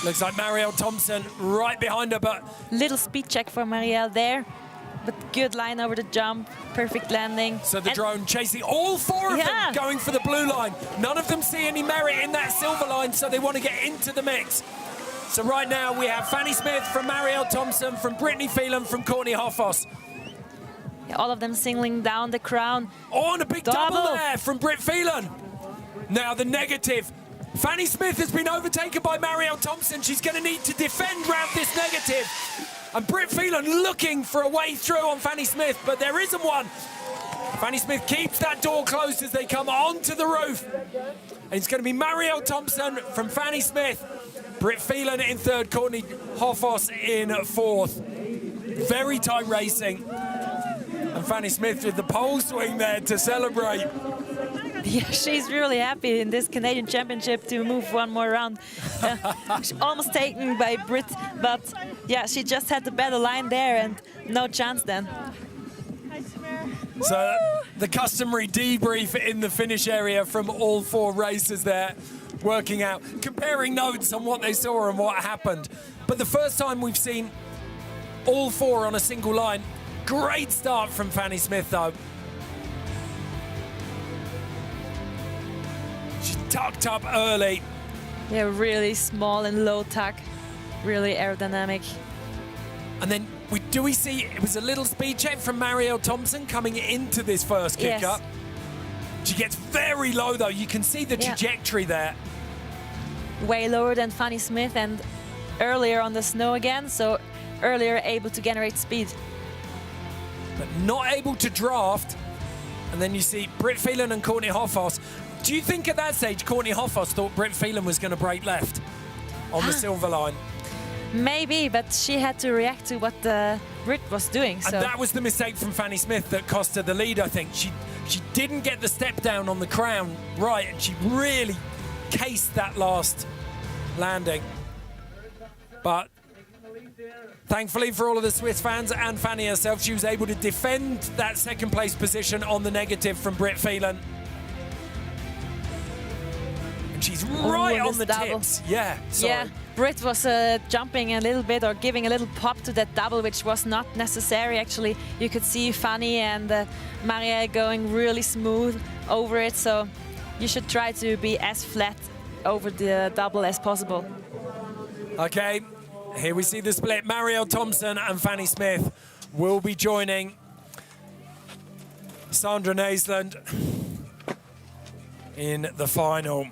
Looks like Marielle Thompson right behind her, but... Little speed check for Marielle there, but good line over the jump, perfect landing. So the drone chasing all 4 of them, going for the blue line. None of them see any merit in that silver line, so they want to get into the mix. So right now we have Fanny Smith from Marielle Thompson, from Brittany Phelan, from Courtney Hoffos. All of them singling down the crown. Oh, and a big double there from Britt Phelan. Now the negative. Fanny Smith has been overtaken by Marielle Thompson. She's going to need to defend round this negative. And Britt Phelan looking for a way through on Fanny Smith, but there isn't one. Fanny Smith keeps that door closed as they come onto the roof. And it's going to be Marielle Thompson from Fanny Smith. Britt Phelan in third, Courtney Hoffos in fourth. Very tight racing. And Fanny Smith with the pole swing there to celebrate. Yeah, she's really happy in this Canadian Championship to move one more round. She's almost taken by Britt, but yeah, she just had the better line there and no chance then. So the customary debrief in the finish area from all 4 racers there, working out, comparing notes on what they saw and what happened. But the first time we've seen all 4 on a single line. Great start from Fanny Smith though. She tucked up early. Yeah, really small and low tuck, really aerodynamic. And then we see it was a little speed check from Marielle Thompson coming into this first kick up. She gets very low though. You can see the trajectory there. Way lower than Fanny Smith and earlier on the snow again, so earlier able to generate speed. But not able to draft. And then you see Britt Phelan and Courtney Hoffos. Do you think at that stage Courtney Hoffos thought Britt Phelan was going to break left on the silver line? Maybe, but she had to react to what Britt was doing. So. And that was the mistake from Fanny Smith that cost her the lead, I think. She didn't get the step down on the crown right, and she really cased that last landing. But thankfully for all of the Swiss fans and Fanny herself, she was able to defend that second place position on the negative from Britt Phelan. And she's right on the tips. Yeah, sorry. Yeah, Britt was jumping a little bit or giving a little pop to that double, which was not necessary actually. You could see Fanny and Maria going really smooth over it, so you should try to be as flat over the double as possible. Okay, here we see the split. Marielle Thompson and Fanny Smith will be joining Sandra Naisland in the final.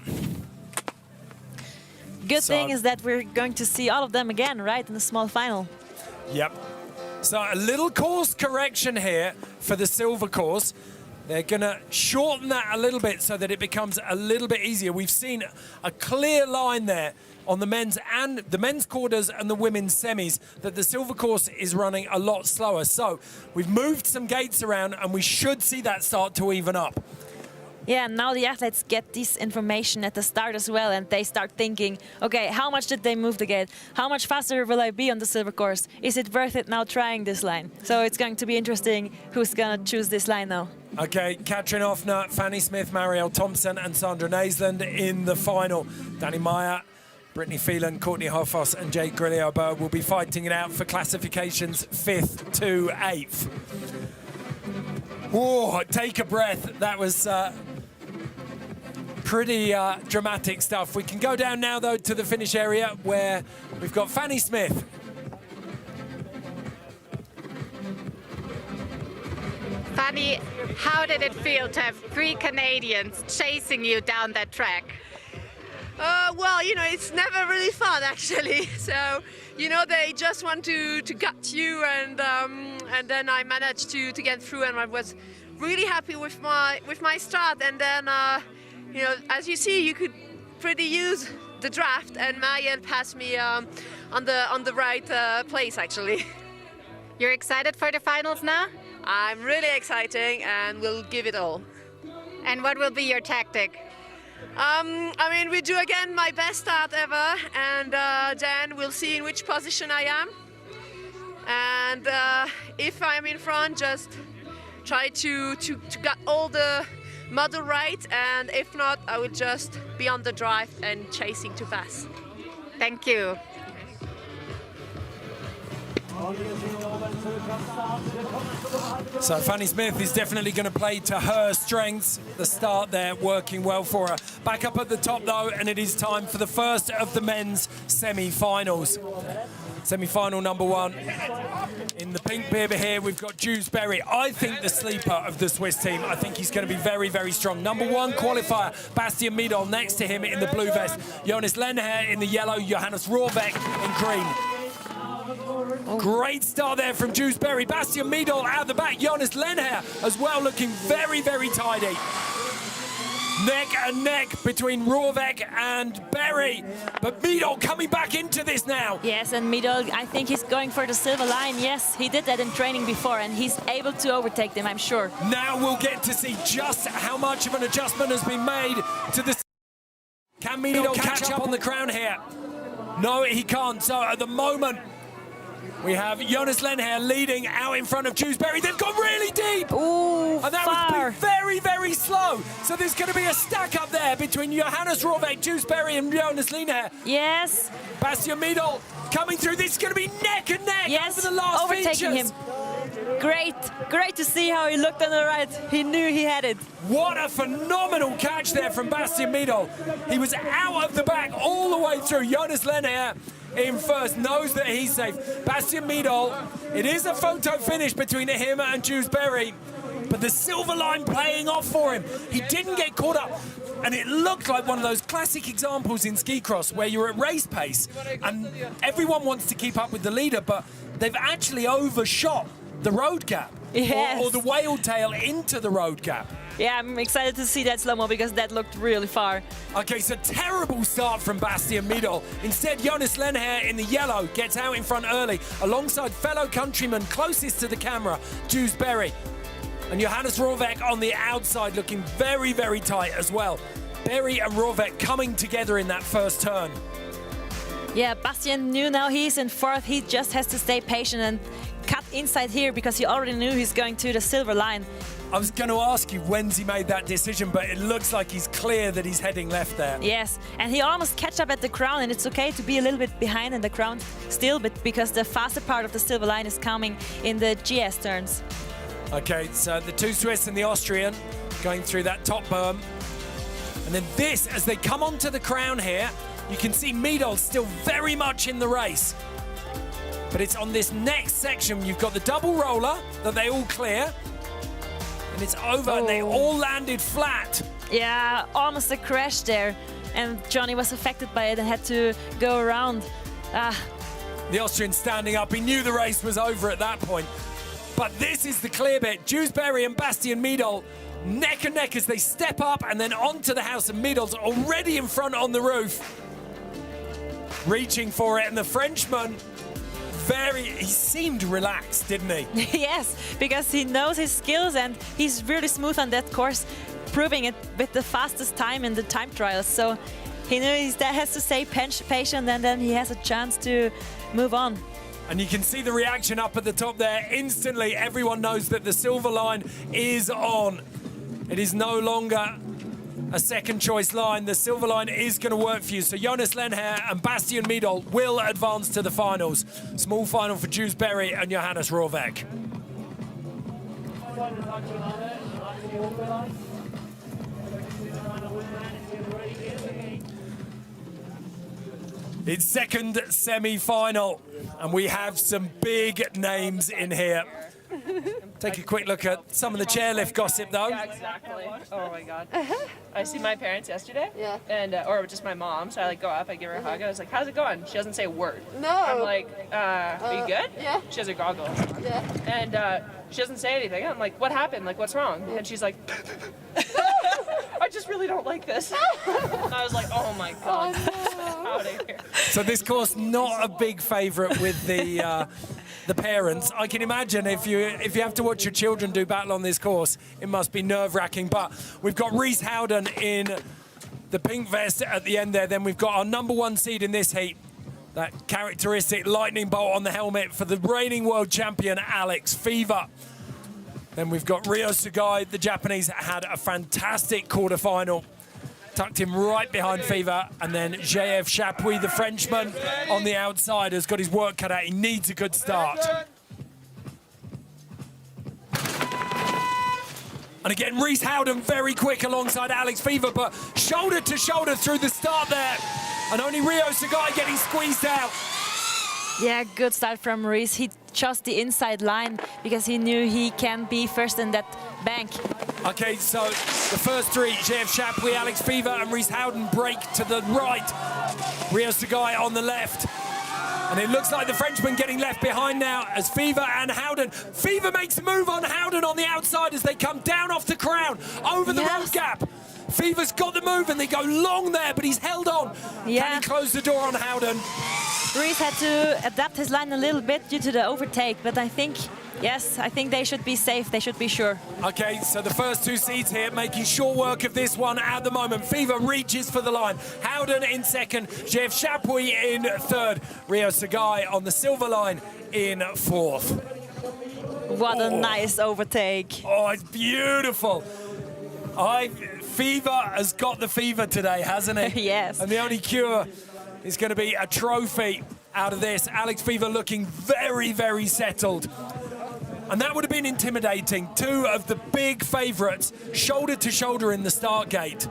Good thing is that we're going to see all of them again, right, in the small final. Yep. So a little course correction here for the silver course. They're going to shorten that a little bit so that it becomes a little bit easier. We've seen a clear line there on the men's quarters and the women's semis that the silver course is running a lot slower. So we've moved some gates around and we should see that start to even up. Yeah, now the athletes get this information at the start as well, and they start thinking, okay, how much did they move the gate? How much faster will I be on the silver course? Is it worth it now trying this line? So it's going to be interesting who's going to choose this line now. Okay, Katrin Offner, Fanny Smith, Marielle Thompson and Sandra Naisland in the final. Danny Meyer, Brittany Phelan, Courtney Hoffos and Jake Grilliot will be fighting it out for classifications 5th to 8th. Whoa, take a breath. That was pretty dramatic stuff. We can go down now, though, to the finish area where we've got Fanny Smith. Fanny, how did it feel to have 3 Canadians chasing you down that track? Well, you know, it's never really fun actually. So, you know, they just want to gut you, and then I managed to get through, and I was really happy with my start. And then, you know, as you see, you could pretty use the draft, and Marielle passed me on the right place actually. You're excited for the finals now? I'm really excited, and we'll give it all. And what will be your tactic? I mean, we do again my best start ever, and then we'll see in which position I am. And if I'm in front, just try to get all the model right, and if not, I will just be on the drive and chasing too fast. Thank you. So Fanny Smith is definitely going to play to her strengths. The start there working well for her. Back up at the top though, and it is time for the first of the men's semi-finals. Semi-final number 1. In the pink bib here, we've got Dewsbury. I think the sleeper of the Swiss team. I think he's going to be very, very strong. Number 1 qualifier, Bastien Midol. Next to him in the blue vest, Jonas Lenher in the yellow, Johannes Rohrbeck in green. Great start there from Dewsbury. Bastien Midol out the back. Jonas Lenher as well, looking very, very tidy. Neck and neck between Rohrbeck and Berry. But Midol coming back into this now. Yes, and Midol, I think he's going for the silver line. Yes, he did that in training before, and he's able to overtake them, I'm sure. Now we'll get to see just how much of an adjustment has been made to the... Can Midol catch up on the crown here? No, he can't. So at the moment, we have Jonas Lenher leading out in front of Dewsbury. They've gone really deep. Ooh, and that was very, very slow. So there's going to be a stack up there between Johannes Rohrbeck, Dewsbury and Jonas Lenher. Yes. Bastien Midol coming through. This is going to be neck and neck over the last overtaking features. him. Great to see how he looked on the right. He knew he had it. What a phenomenal catch there from Bastien Midol. He was out of the back all the way through. Jonas Lenher in first, knows that he's safe. Bastien Midol, it is a photo finish between him and Dewsbury, but the silver line playing off for him. He didn't get caught up, and it looked like one of those classic examples in ski cross where you're at race pace and everyone wants to keep up with the leader, but they've actually overshot the road gap. Yes. Or the whale tail into the road gap. Yeah, I'm excited to see that slow-mo because that looked really far. Okay, so terrible start from Bastien Midol. Instead, Jonas Lenher in the yellow gets out in front early alongside fellow countryman closest to the camera, Dewsbury. And Johannes Rohrbeck on the outside looking very, very tight as well. Berry and Rovek coming together in that first turn. Yeah, Bastian knew now he's in fourth. He just has to stay patient and cut inside here because he already knew he's going to the silver line. I was going to ask you when's he made that decision, but it looks like he's clear that he's heading left there. Yes, and he almost catch up at the crown, and it's okay to be a little bit behind in the crown still, but because the faster part of the silver line is coming in the GS turns. Okay, so the two Swiss and the Austrian going through that top berm. And then this, as they come onto the crown here, you can see Miedel still very much in the race. But it's on this next section, you've got the double roller that they all clear. And it's over, and they all landed flat. Yeah, almost a crash there. And Johnny was affected by it and had to go around. The Austrian standing up, he knew the race was over at that point. But this is the clear bit. Berry and Bastian Miedel neck and neck as they step up and then onto the house, and Miedel's already in front on the roof. Reaching for it, and the Frenchman, he seemed relaxed, didn't he? Yes, because he knows his skills and he's really smooth on that course, proving it with the fastest time in the time trials. So he knew he has to stay patient, and then he has a chance to move on. And you can see the reaction up at the top there. Instantly, everyone knows that the silver line is on. It is no longer a second choice line. The silver line is going to work for you. So Jonas Lenher and Bastian Miedel will advance to the finals. Small final for Berry and Johannes Rovek. It's second semi-final, and we have some big names in here. Take a quick look at some of the chairlift gossip, though. Yeah, exactly. Oh my God. I see my parents yesterday. Yeah. And or just my mom. So I go up, I give her a hug. I was like, "How's it going?" She doesn't say a word. No. I'm like, "Are you good?" Yeah. She has her goggles. Yeah. And she doesn't say anything. I'm like, "What happened? Like, what's wrong?" And she's like, "I just really don't like this." And I was like, "Oh my God." Oh, no. Out of here. So this course not a big favourite with the parents. I can imagine if you have to watch your children do battle on this course, it must be nerve-wracking. But we've got Reese Howden in the pink vest at the end there. Then we've got our #1 seed in this heat, that characteristic lightning bolt on the helmet for the reigning world champion Alex Fever. Then we've got Ryo Sugai, the Japanese, had a fantastic quarterfinal. Tucked him right behind Fever, and then JF Chapuis, the Frenchman, on the outside, has got his work cut out. He needs a good start. And again, Reese Howden very quick alongside Alex Fever, but shoulder to shoulder through the start there. And only Ryo Sugai getting squeezed out. Yeah, good start from Reese. He chose the inside line because he knew he can be first in that bank. Okay, so the first three, JF Chapuis, Alex Fever and Reese Howden, break to the right. Ryo Sugai on the left. And it looks like the Frenchman getting left behind now as Fever and Howden. Fever makes a move on Howden on the outside as they come down off the crown, over the road gap. Fever's got the move and they go long there, but he's held on. Yeah. Can he close the door on Howden? Reese had to adapt his line a little bit due to the overtake, but I think, yes, I think they should be safe, they should be sure. Okay, so the first two seeds here making short work of this one at the moment. Fever reaches for the line. Howden in second, JF Chapuis in third. Ryo Sugai on the silver line in fourth. What a nice overtake. Oh, it's beautiful. Fever has got the fever today, hasn't he? Yes. And the only cure is going to be a trophy out of this. Alex Fever looking very, very settled. And that would have been intimidating. Two of the big favourites, shoulder to shoulder in the start gate.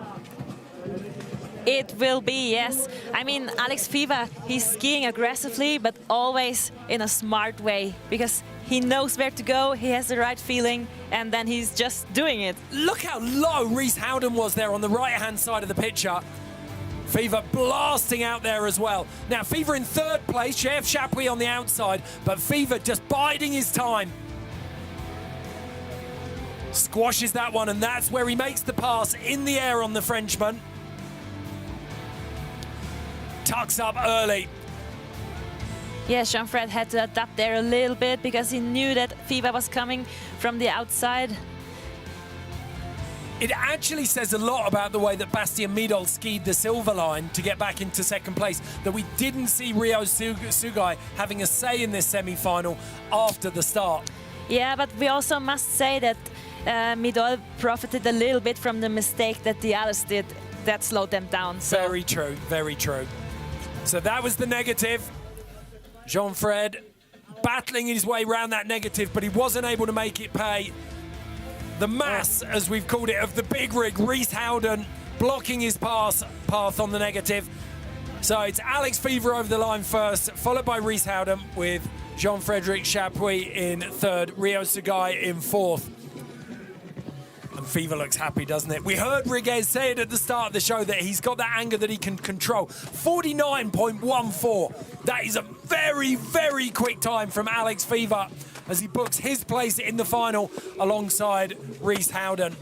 It will be, yes. I mean, Alex Fever, he's skiing aggressively, but always in a smart way, because he knows where to go, he has the right feeling, and then he's just doing it. Look how low Reese Howden was there on the right-hand side of the picture. Fever blasting out there as well. Now, Fever in third place, JF Chapuis on the outside, but Fever just biding his time. Squashes that one, and that's where he makes the pass in the air on the Frenchman. Tucks up early. Yes, Jean-Fred had to adapt there a little bit because he knew that Fever was coming from the outside. It actually says a lot about the way that Bastien Midol skied the silver line to get back into second place, that we didn't see Rio Sugai having a say in this semi-final after the start. Yeah, but we also must say that Midol profited a little bit from the mistake that the others did that slowed them down. So. Very true, very true. So that was the negative. Jean-Fred battling his way around that negative, but he wasn't able to make it pay. The mass, as we've called it, of the big rig, Rhys Howden, blocking his path on the negative. So it's Alex Fever over the line first, followed by Rhys Howden with Jean-Frédéric Chapuis in third, Rio Sugai in fourth. And Fever looks happy, doesn't it? We heard Riguez say it at the start of the show that he's got that anger that he can control. 49.14. That is a very, very quick time from Alex Fever as he books his place in the final alongside Rhys Howden.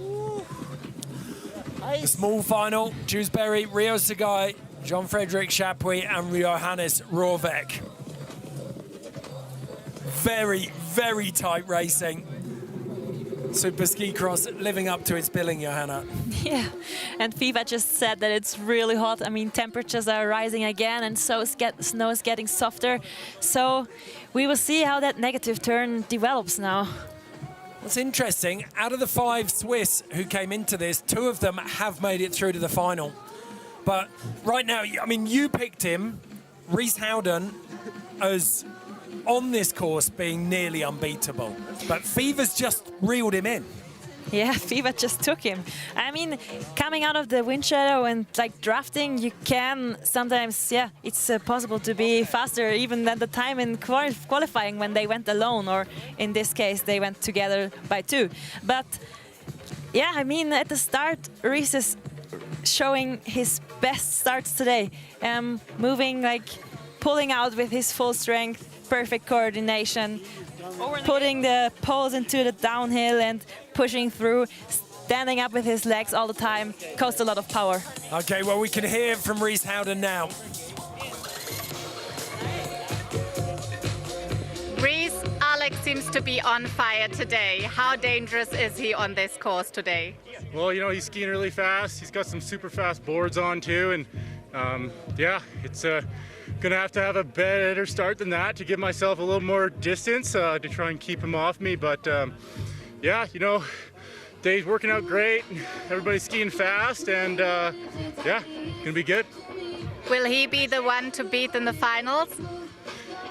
The small final, Dewsbury, Rio Sugai, Jean-Frédéric Chapuis and Johannes Rohrbeck. Very, very tight racing. SuperSkicross living up to its billing, Johanna. Yeah, and Fever just said that it's really hot. I mean, temperatures are rising again, and so snow is getting softer. So we will see how that negative turn develops now. What's interesting, out of the 5 Swiss who came into this, 2 of them have made it through to the final. But right now, I mean, you picked him, Rhys Howden, as on this course being nearly unbeatable. But Fever's just reeled him in. Yeah, Fever just took him. I mean, coming out of the wind shadow and like drafting, you can sometimes, yeah, it's possible to be faster even than the time in qualifying when they went alone, or in this case, they went together by 2. But yeah, I mean, at the start, Rhys is showing his best starts today. Moving, like, pulling out with his full strength, perfect coordination, putting the poles into the downhill and pushing through, standing up with his legs all the time, costs a lot of power. Okay, well, we can hear from Rhys Howden now. Rhys, Alex seems to be on fire today. How dangerous is he on this course today? Well, you know, he's skiing really fast. He's got some super fast boards on too, and yeah, it's gonna have to have a better start than that to give myself a little more distance to try and keep him off me. But yeah, you know, day's working out great. Everybody's skiing fast, and yeah, gonna be good. Will he be the one to beat in the finals?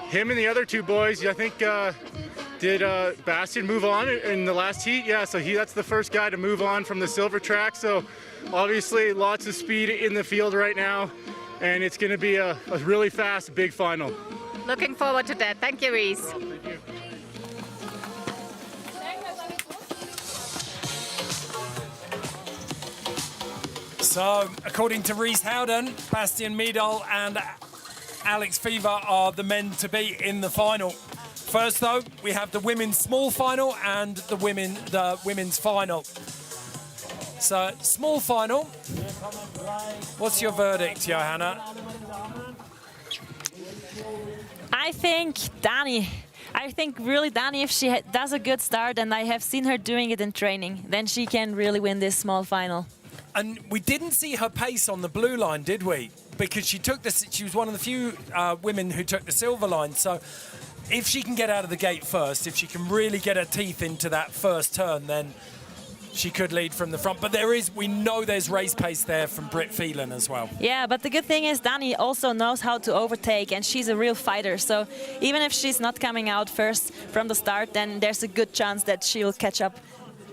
Him and the other 2 boys, I think, did Bastien move on in the last heat? Yeah, so that's the first guy to move on from the silver track. So obviously lots of speed in the field right now, and it's going to be a really fast, big final. Looking forward to that. Thank you, Rhys. Thank you. So, according to Rhys Howden, Bastien Midol and Alex Fever are the men to beat in the final. First, though, we have the women's small final and the women's final. So, small final. What's your verdict, Johanna? I think Dani. I think really Dani, if she does a good start, and I have seen her doing it in training, then she can really win this small final. And we didn't see her pace on the blue line, did we? Because she was one of the few women who took the silver line. So if she can get out of the gate first, if she can really get her teeth into that first turn, then she could lead from the front. But we know there's race pace there from Britt Phelan as well. Yeah, but the good thing is Dani also knows how to overtake, and she's a real fighter. So even if she's not coming out first from the start, then there's a good chance that she'll catch up.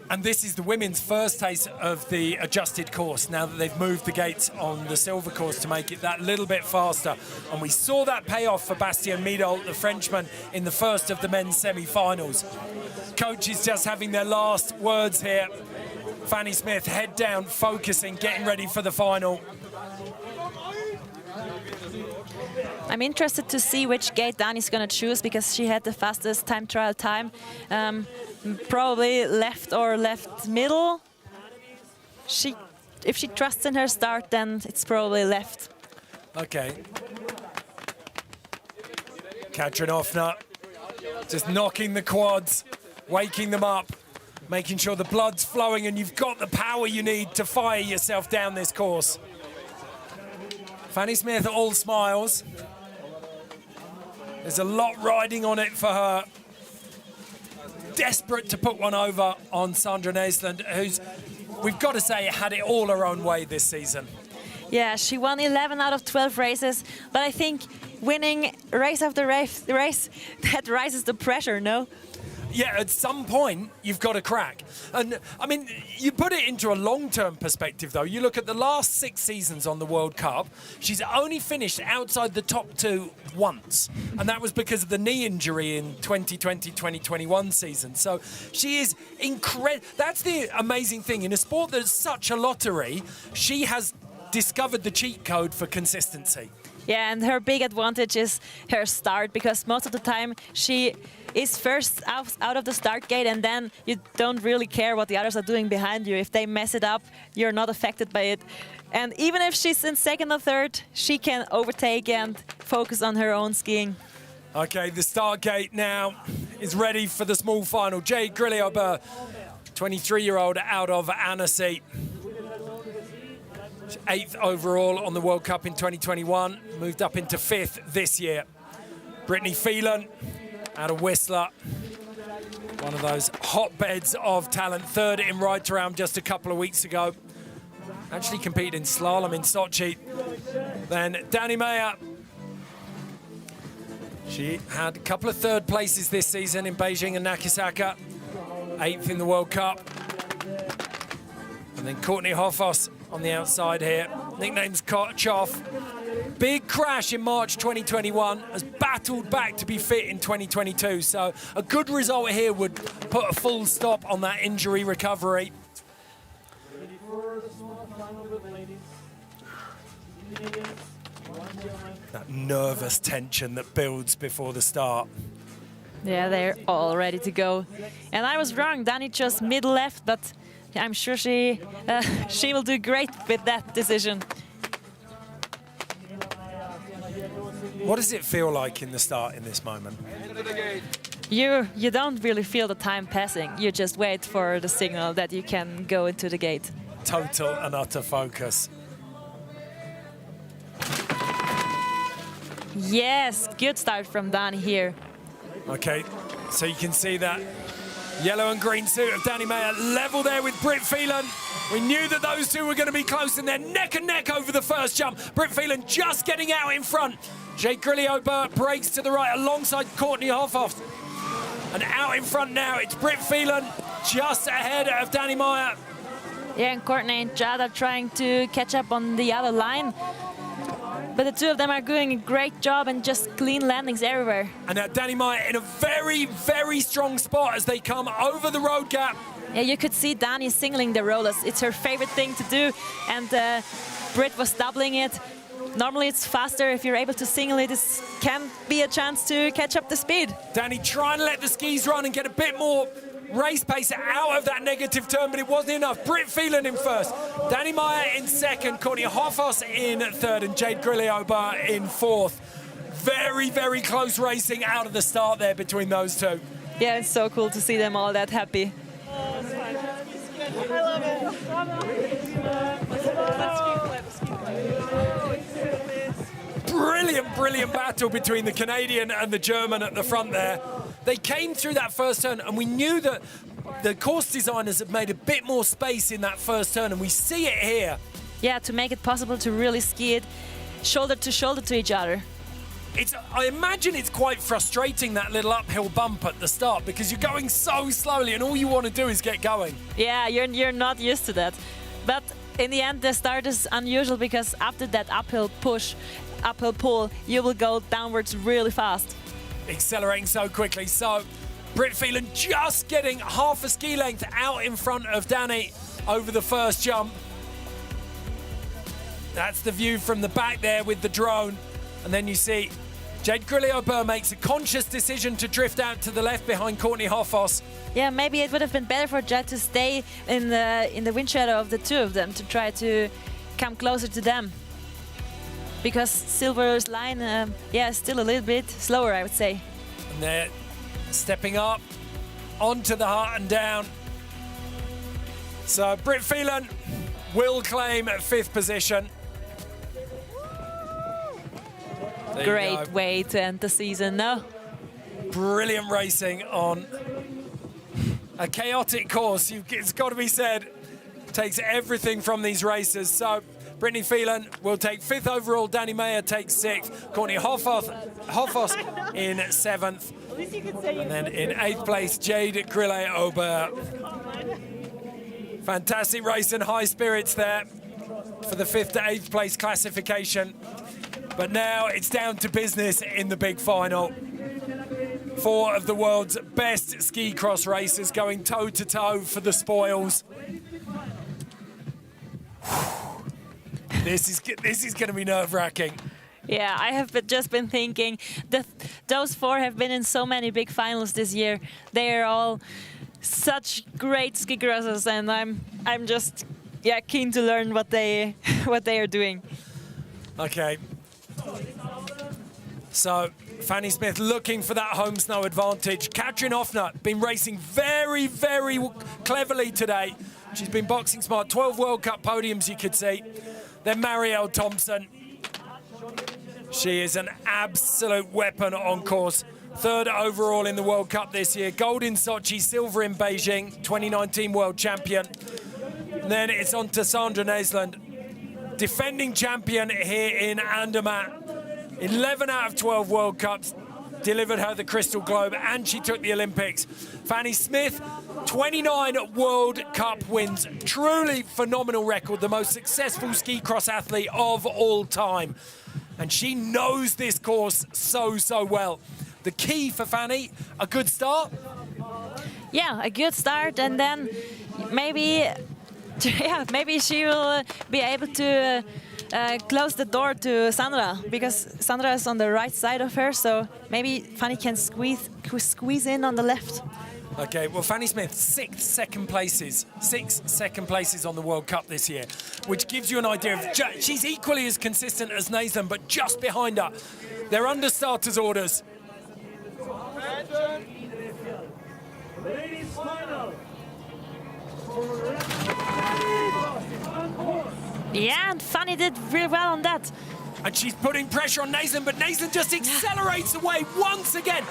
And this is the women's first taste of the adjusted course, now that they've moved the gates on the silver course to make it that little bit faster. And we saw that pay off for Bastien Midol, the Frenchman, in the first of the men's semi-finals. Coaches just having their last words here. Fanny Smith, head down, focusing, getting ready for the final. I'm interested to see which gate Dani's going to choose, because she had the fastest time trial time. Probably left or left middle. If she trusts in her start, then it's probably left. Okay. Katrin Offner just knocking the quads, waking them up, making sure the blood's flowing and you've got the power you need to fire yourself down this course. Fanny Smith all smiles. There's a lot riding on it for her. Desperate to put one over on Sandra Naisland, who's, we've got to say, had it all her own way this season. Yeah, she won 11 out of 12 races, but I think winning race after race, that rises the pressure, no? Yeah, at some point, you've got to crack. And, I mean, you put it into a long-term perspective, though. You look at the last 6 seasons on the World Cup, she's only finished outside the top 2 once. And that was because of the knee injury in 2020-2021 season. So she is incredible. That's the amazing thing. In a sport that's such a lottery, she has discovered the cheat code for consistency. Yeah, and her big advantage is her start, because most of the time she is first out of the start gate, and then you don't really care what the others are doing behind you. If they mess it up, you're not affected by it. And even if she's in second or third, she can overtake and focus on her own skiing. Okay, the start gate now is ready for the small final. Jade Grilliaubert, 23-year-old out of Annecy. 8th overall on the World Cup in 2021, moved up into 5th this year. Brittany Phelan out of Whistler, one of those hotbeds of talent, 3rd in Ride to Round just a couple of weeks ago. Actually competed in slalom in Sochi. Then Danny Meyer. She had a couple of 3rd places this season in Beijing and Nakasaka, 8th in the World Cup. And then Courtney Hoffos on the outside here, nickname's Choff. Big crash in March 2021, has battled back to be fit in 2022. So a good result here would put a full stop on that injury recovery. That nervous tension that builds before the start. Yeah, they're all ready to go. And I was wrong, Danny chose mid-left, but I'm sure she will do great with that decision. What does it feel like in the start in this moment? You don't really feel the time passing. You just wait for the signal that you can go into the gate. Total and utter focus. Yes, good start from Danny here. Okay, so you can see that yellow and green suit of Danny Meyer level there with Britt Phelan. We knew that those two were going to be close, and they're neck and neck over the first jump. Britt Phelan just getting out in front. Jade Grilliaubert breaks to the right alongside Courtney Hoffhoff. And out in front now, it's Britt Phelan just ahead of Danny Meyer. Yeah, and Courtney and Jad are trying to catch up on the other line. But the two of them are doing a great job and just clean landings everywhere. And now Danny Meyer in a very, very strong spot as they come over the road gap. Yeah, you could see Danny singling the rollers. It's her favorite thing to do, and Britt was doubling it. Normally it's faster. If you're able to single it, it can be a chance to catch up the speed. Danny trying to let the skis run and get a bit more race pace out of that negative turn, but it wasn't enough. Britt Phelan in first, Danny Meyer in second, Courtney Hoffos in third, and Jade Grilliaubert in fourth. Very, very close racing out of the start there between those two. Yeah, it's so cool to see them all that happy. I love it. Brilliant, brilliant battle between the Canadian and the German at the front there. They came through that first turn, and we knew that the course designers have made a bit more space in that first turn, and we see it here. Yeah, to make it possible to really ski it shoulder to each other. I imagine it's quite frustrating, that little uphill bump at the start, because you're going so slowly and all you want to do is get going. Yeah, you're not used to that. But in the end, the start is unusual, because after that uphill pull, you will go downwards really fast. Accelerating so quickly. So Britt Phelan just getting half a ski length out in front of Danny over the first jump. That's the view from the back there with the drone. And then you see Jade Grilliaubert makes a conscious decision to drift out to the left behind Courtney Hoffos. Yeah, maybe it would have been better for Jade to stay in the wind shadow of the two of them, to try to come closer to them. Because Silver's line, is still a little bit slower, I would say. And they're stepping up onto the heart and down. So Britt Phelan will claim 5th position. Great way to end the season, no? Brilliant racing on a chaotic course. It's got to be said, takes everything from these racers. So Brittany Phelan will take 5th overall. Danny Mayer takes 6th. Courtney Hoffos in 7th. And then in 8th place, Jade Grillet-Aubert. Fantastic race and high spirits there for the 5th to 8th place classification. But now it's down to business in the big final. 4 of the world's best ski cross racers going toe-to-toe for the spoils. This is going to be nerve-wracking. Yeah, I have just been thinking that those 4 have been in so many big finals this year. They are all such great ski crossers, and I'm just keen to learn what they are doing. Okay. So Fanny Smith looking for that home snow advantage. Katrin Hoffner been racing very, very cleverly today. She's been boxing smart. 12 World Cup podiums, you could see. Then Marielle Thompson. She is an absolute weapon on course. 3rd overall in the World Cup this year. Gold in Sochi, silver in Beijing, 2019 world champion. And then it's on to Sandra Naisland, defending champion here in Andermatt. 11 out of 12 World Cups delivered her the Crystal Globe, and she took the Olympics. Fanny Smith, 29 World Cup wins. Truly phenomenal record, the most successful ski cross athlete of all time. And she knows this course so, so well. The key for Fanny, a good start? Yeah, a good start, and then maybe she will be able to close the door to Sandra, because Sandra is on the right side of her, so maybe Fanny can squeeze in on the left. Okay, well, Fanny Smith, 6 second places on the World Cup this year, which gives you an idea of she's equally as consistent as Nathan, but just behind her. They're under starters' orders. Ladies final. Yeah, and Fanny did really well on that. And she's putting pressure on Nathan, but Nathan just accelerates away once again.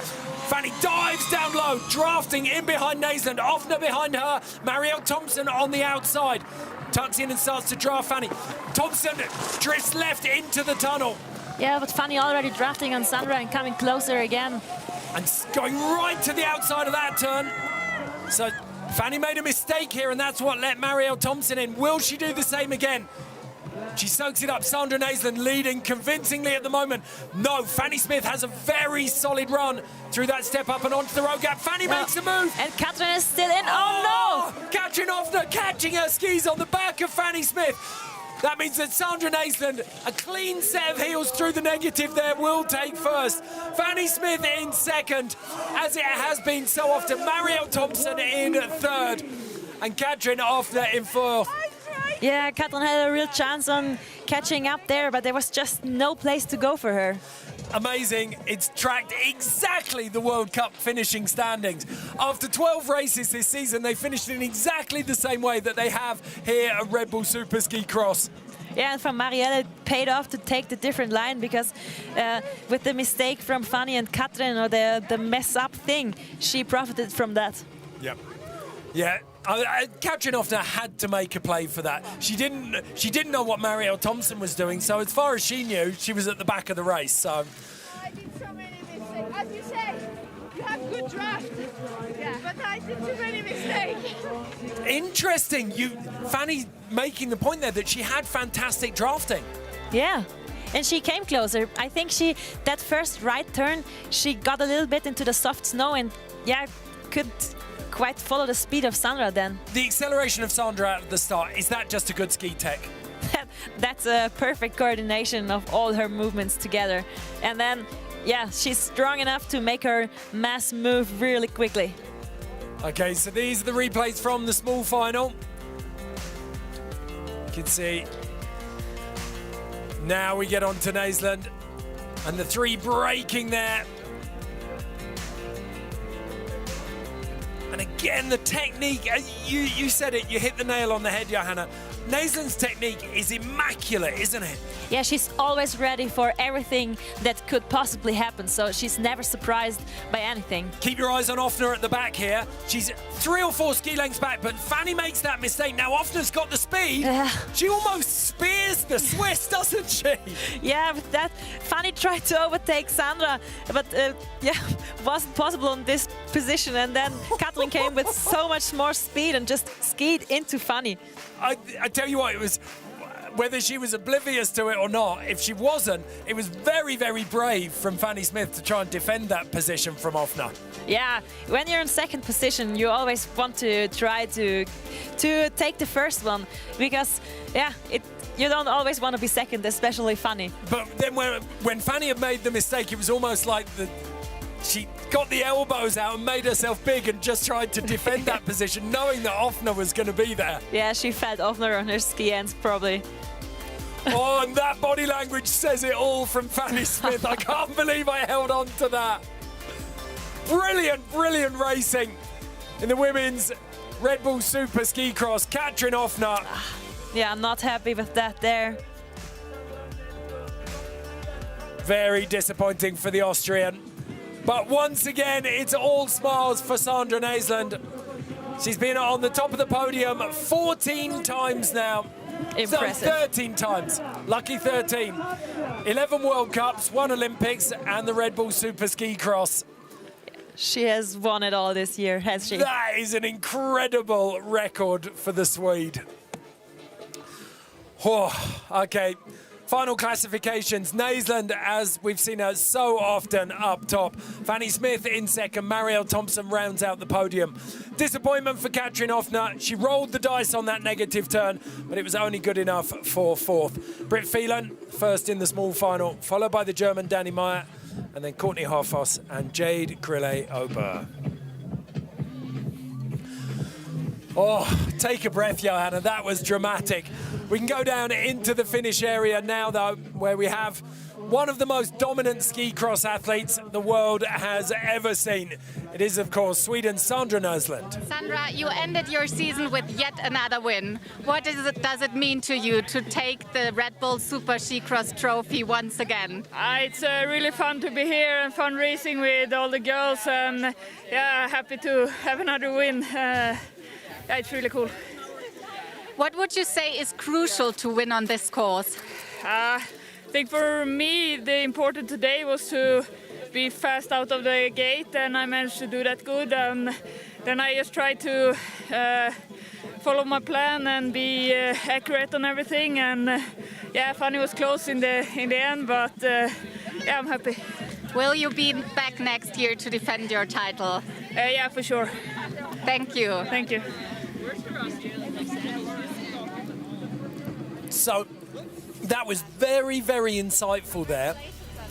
Fanny dives down low, drafting in behind Nathan. Offner behind her, Marielle Thompson on the outside. Tucks in and starts to draft Fanny. Thompson drifts left into the tunnel. Yeah, but Fanny already drafting on Sandra and coming closer again. And going right to the outside of that turn. So Fanny made a mistake here, and that's what let Marielle Thompson in. Will she do the same again? She soaks it up. Sandra Naisland leading convincingly at the moment. No, Fanny Smith has a very solid run through that step up and onto the road gap. Fanny makes a move. And Katrin is still in. Oh no! Katrin Hoffner catching her skis on the back of Fanny Smith. That means that Sandra Naisland, a clean set of heels through the negative there, will take first. Fanny Smith in second, as it has been so often. Marielle Thompson in third, and Katrin Hoffner in fourth. Yeah, Katrin had a real chance on catching up there, but there was just no place to go for her. Amazing. It's tracked exactly the World Cup finishing standings. After 12 races this season, they finished in exactly the same way that they have here at Red Bull SuperSkicross. Yeah, and from Marielle, it paid off to take the different line, because with the mistake from Fanny and Katrin, or the mess up thing, she profited from that. Yep. Yeah. Katrin Hoffner had to make a play for that. She didn't know what Marielle Thompson was doing, so as far as she knew, she was at the back of the race. So I did so many mistakes. As you say, you have good draft, but I did too many mistakes. Interesting. Fanny making the point there that she had fantastic drafting. Yeah. And she came closer. I think that first right turn, she got a little bit into the soft snow and could quite follow the speed of Sandra then. The acceleration of Sandra at the start, is that just a good ski tech? That's a perfect coordination of all her movements together. And then, she's strong enough to make her mass move really quickly. Okay, so these are the replays from the small final. You can see. Now we get on to Naisland. And the 3 breaking there. And again, again, the technique, you said it, you hit the nail on the head, Johanna. Naisland's technique is immaculate, isn't it? Yeah, she's always ready for everything that could possibly happen, so she's never surprised by anything. Keep your eyes on Offner at the back here. She's 3 or 4 ski lengths back, but Fanny makes that mistake. Now Offner's got the speed. She almost spears the Swiss, doesn't she? Yeah, with that, Fanny tried to overtake Sandra, but yeah, wasn't possible in this position. And then Kathleen came with so much more speed and just skied into Fanny. I tell you what, it was, whether she was oblivious to it or not, if she wasn't, it was very, very brave from Fanny Smith to try and defend that position from Offner. Yeah, when you're in second position, you always want to try to take the first one, because yeah, you don't always want to be second, especially Fanny. But then when Fanny had made the mistake, it was almost like she got the elbows out and made herself big and just tried to defend that position, knowing that Offner was going to be there. Yeah, she felt Offner on her ski ends, probably. Oh, and that body language says it all from Fanny Smith. I can't believe I held on to that. Brilliant, brilliant racing in the women's Red Bull SuperSkicross. Katrin Offner. Yeah, I'm not happy with that there. Very disappointing for the Austrian. But once again, it's all smiles for Sandra Naisland. She's been on the top of the podium 14 times now. Impressive. So 13 times. Lucky 13. 11 World Cups, 1 Olympics, and the Red Bull SuperSkicross. She has won it all this year, has she? That is an incredible record for the Swede. Oh, okay. Final classifications. Naisland, as we've seen her so often, up top. Fanny Smith in second. Marielle Thompson rounds out the podium. Disappointment for Katrin Offner. She rolled the dice on that negative turn, but it was only good enough for fourth. Britt Phelan, first in the small final, followed by the German Danny Meyer, and then Courtney Hoffos and Jade Grille-Aubert. Oh, take a breath, Johanna. That was dramatic. We can go down into the finish area now, though, where we have one of the most dominant ski cross athletes the world has ever seen. It is, of course, Sweden's Sandra Naisland. Sandra, you ended your season with yet another win. What does it mean to you to take the Red Bull SuperSkicross trophy once again? It's really fun to be here and fun racing with all the girls, and yeah, happy to have another win. Yeah, it's really cool. What would you say is crucial to win on this course? I think for me the important today was to be fast out of the gate, and I managed to do that good. And then I just tried to follow my plan and be accurate on everything. And yeah, Fanny was close in the end, but yeah, I'm happy. Will you be back next year to defend your title? Yeah, for sure. Thank you. Thank you. So that was very, very insightful there.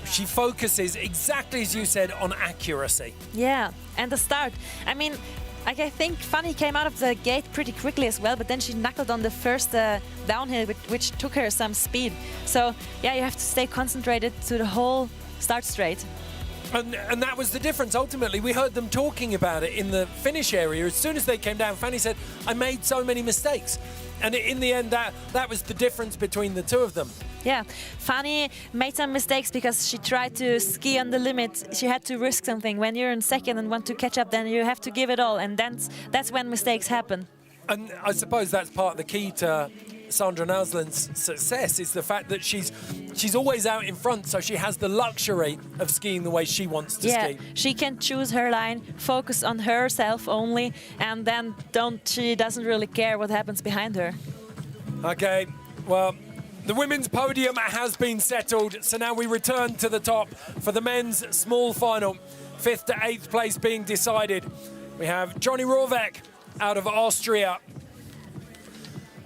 She focuses, exactly as you said, on accuracy. Yeah, and the start. I mean, I think Fanny came out of the gate pretty quickly as well, but then she knuckled on the first downhill, which took her some speed. So, yeah, you have to stay concentrated to the whole start straight. And that was the difference. Ultimately, we heard them talking about it in the finish area. As soon as they came down, Fanny said, I made so many mistakes. And in the end, that was the difference between the two of them. Yeah, Fanny made some mistakes because she tried to ski on the limit. She had to risk something. When you're in second and want to catch up, then you have to give it all. And that's when mistakes happen. And I suppose that's part of the key to Sandra Naisland's success, is the fact that she's always out in front, so she has the luxury of skiing the way she wants to ski. She can choose her line, focus on herself only, and then she doesn't really care what happens behind her. Okay, well, the women's podium has been settled, so now we return to the top for the men's small final. 5th to 8th place being decided. We have Johnny Rohrbeck out of Austria.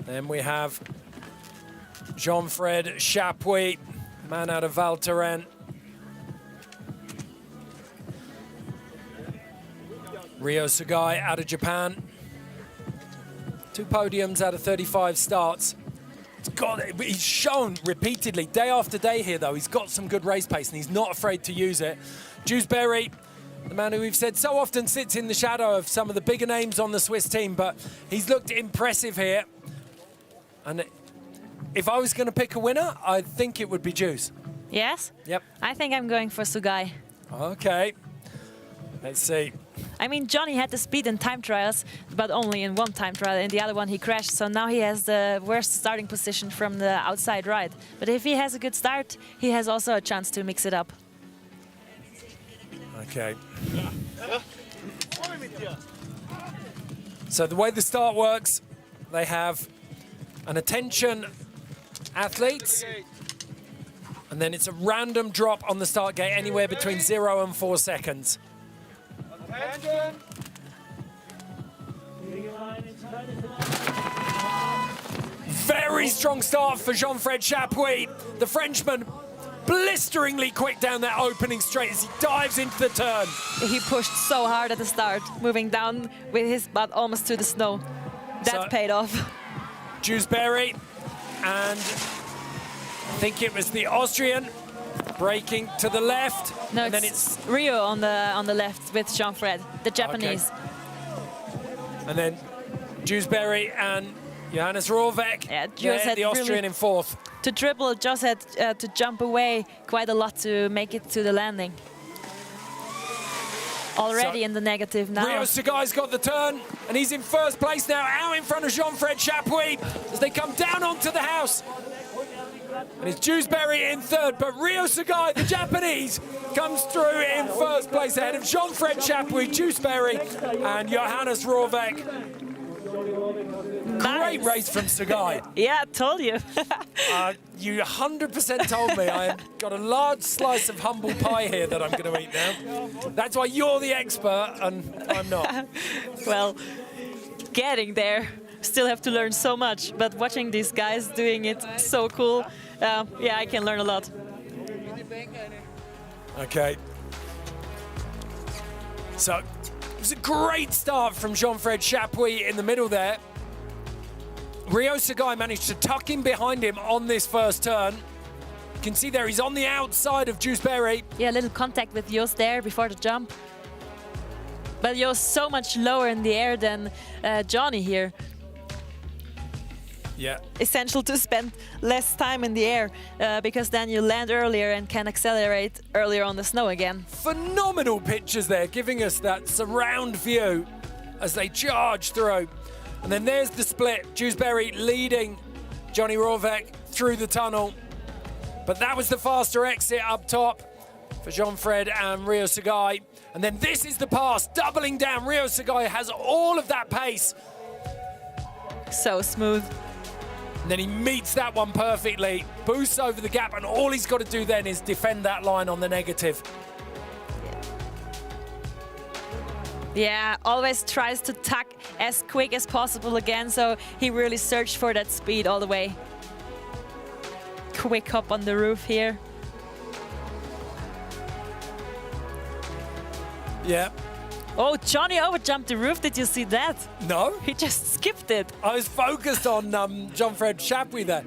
Then we have Jean-Fred Chapuis, man out of Val Thorens. Ryo Sugai out of Japan. 2 podiums out of 35 starts. He's shown repeatedly, day after day here though, he's got some good race pace and he's not afraid to use it. Dewsbury The man who we've said so often sits in the shadow of some of the bigger names on the Swiss team, but he's looked impressive here. And if I was going to pick a winner, I think it would be Juice. Yes? Yep. I think I'm going for Sugai. Okay. Let's see. I mean, Johnny had the speed in time trials, but only in one time trial. In the other one, he crashed. So now he has the worst starting position from the outside right. But if he has a good start, he has also a chance to mix it up. Okay. So the way the start works, they have an attention athletes, and then it's a random drop on the start gate, anywhere between 0 and 4 seconds. Attention. Very strong start for Jean-Fred Chapuis. The Frenchman blisteringly quick down that opening straight as he dives into the turn. He pushed so hard at the start, moving down with his butt almost to the snow. That paid off. Dewsbury, and I think it was the Austrian braking to the left. No, and then it's Rio on the left with Jean-Fred, the Japanese. Okay. And then Dewsbury and Johannes Rohrbeck, the Austrian in fourth. To dribble, Jos had to jump away quite a lot to make it to the landing. Already in the negative now. Rio Sagai's got the turn, and he's in first place now, out in front of Jean-Fred Chapuis as they come down onto the house. And it's Dewsbury in third, but Rio Sagai, the Japanese, comes through in first place ahead of Jean-Fred Chapuis, Dewsbury, and Johannes Rohrbeck. Great race from Sagai. Yeah, I told you. You 100% told me. I've got a large slice of humble pie here that I'm going to eat now. That's why you're the expert and I'm not. Well, getting there. Still have to learn so much, but watching these guys doing it, so cool. Yeah, I can learn a lot. Okay. So, it was a great start from Jean-Fred Chapuis in the middle there. Rio Sagai managed to tuck in behind him on this first turn. You can see there, he's on the outside of Dewsbury. Yeah, a little contact with Jos there before the jump. But Jos so much lower in the air than Johnny here. Yeah. Essential to spend less time in the air because then you land earlier and can accelerate earlier on the snow again. Phenomenal pictures there, giving us that surround view as they charge through. And then there's the split. Dewsbury leading Johnny Rohrbeck through the tunnel. But that was the faster exit up top for Jean-Fred and Rio Sagai. And then this is the pass, doubling down. Rio Sagai has all of that pace. So smooth. And then he meets that one perfectly, boosts over the gap, and all he's got to do then is defend that line on the negative. Yeah, always tries to tuck as quick as possible again, so he really searched for that speed all the way. Quick hop on the roof here. Yeah. Oh, Johnny overjumped the roof. Did you see that? No. He just skipped it. I was focused on Jean-Fred Chapuis there.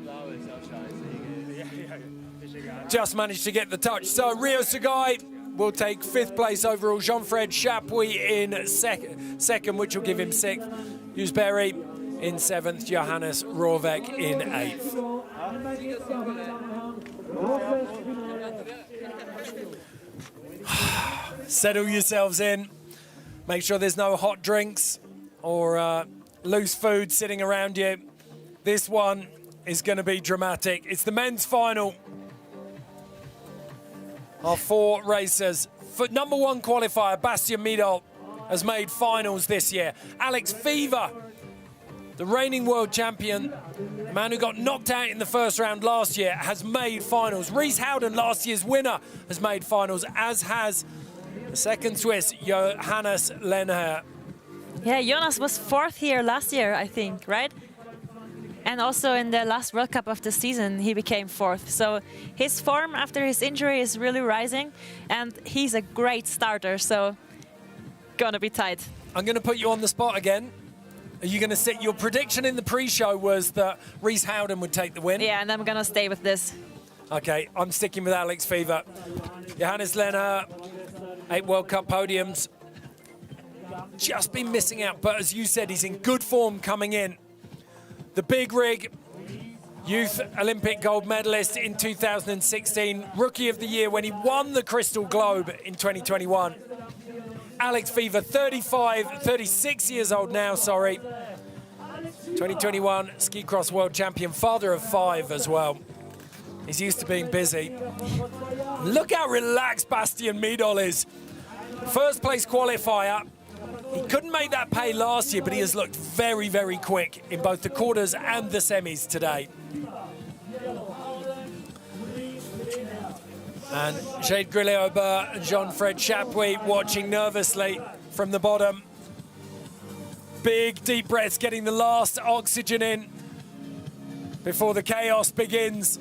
Just managed to get the touch. So Rio Sagai will take 5th place overall. Jean-Fred Chapuis in second, which will give him 6th. Dewsbury in 7th. Johannes Rohrbeck in 8th. Settle yourselves in. Make sure there's no hot drinks or loose food sitting around you. This one is going to be dramatic. It's the men's final. Our 4 racers. For number 1 qualifier, Bastien Middault, has made finals this year. Alex Fever, the reigning world champion, the man who got knocked out in the first round last year, has made finals. Rhys Howden, last year's winner, has made finals, as has the second Swiss, Johannes Lenher. Yeah, Jonas was 4th here last year, I think, right? And also in the last World Cup of the season, he became 4th. So his form after his injury is really rising, and he's a great starter, so gonna be tight. I'm gonna put you on the spot again. Are you gonna sit? Your prediction in the pre-show was that Rhys Howden would take the win. Yeah, and I'm gonna stay with this. Okay, I'm sticking with Alex Fever. Johannes Lenher 8 World Cup podiums. Just been missing out, but as you said, he's in good form coming in. The big rig, youth Olympic gold medalist in 2016, Rookie of the Year when he won the Crystal Globe in 2021. Alex Fever, 36 years old now, sorry. 2021 ski cross world champion, father of 5 as well. He's used to being busy. Look how relaxed Bastien Midol is. First place qualifier. He couldn't make that pay last year, but he has looked very, very quick in both the quarters and the semis today. And Jade Grillet-Aubert and Jean-Fred Chapuis watching nervously from the bottom. Big deep breaths, getting the last oxygen in before the chaos begins.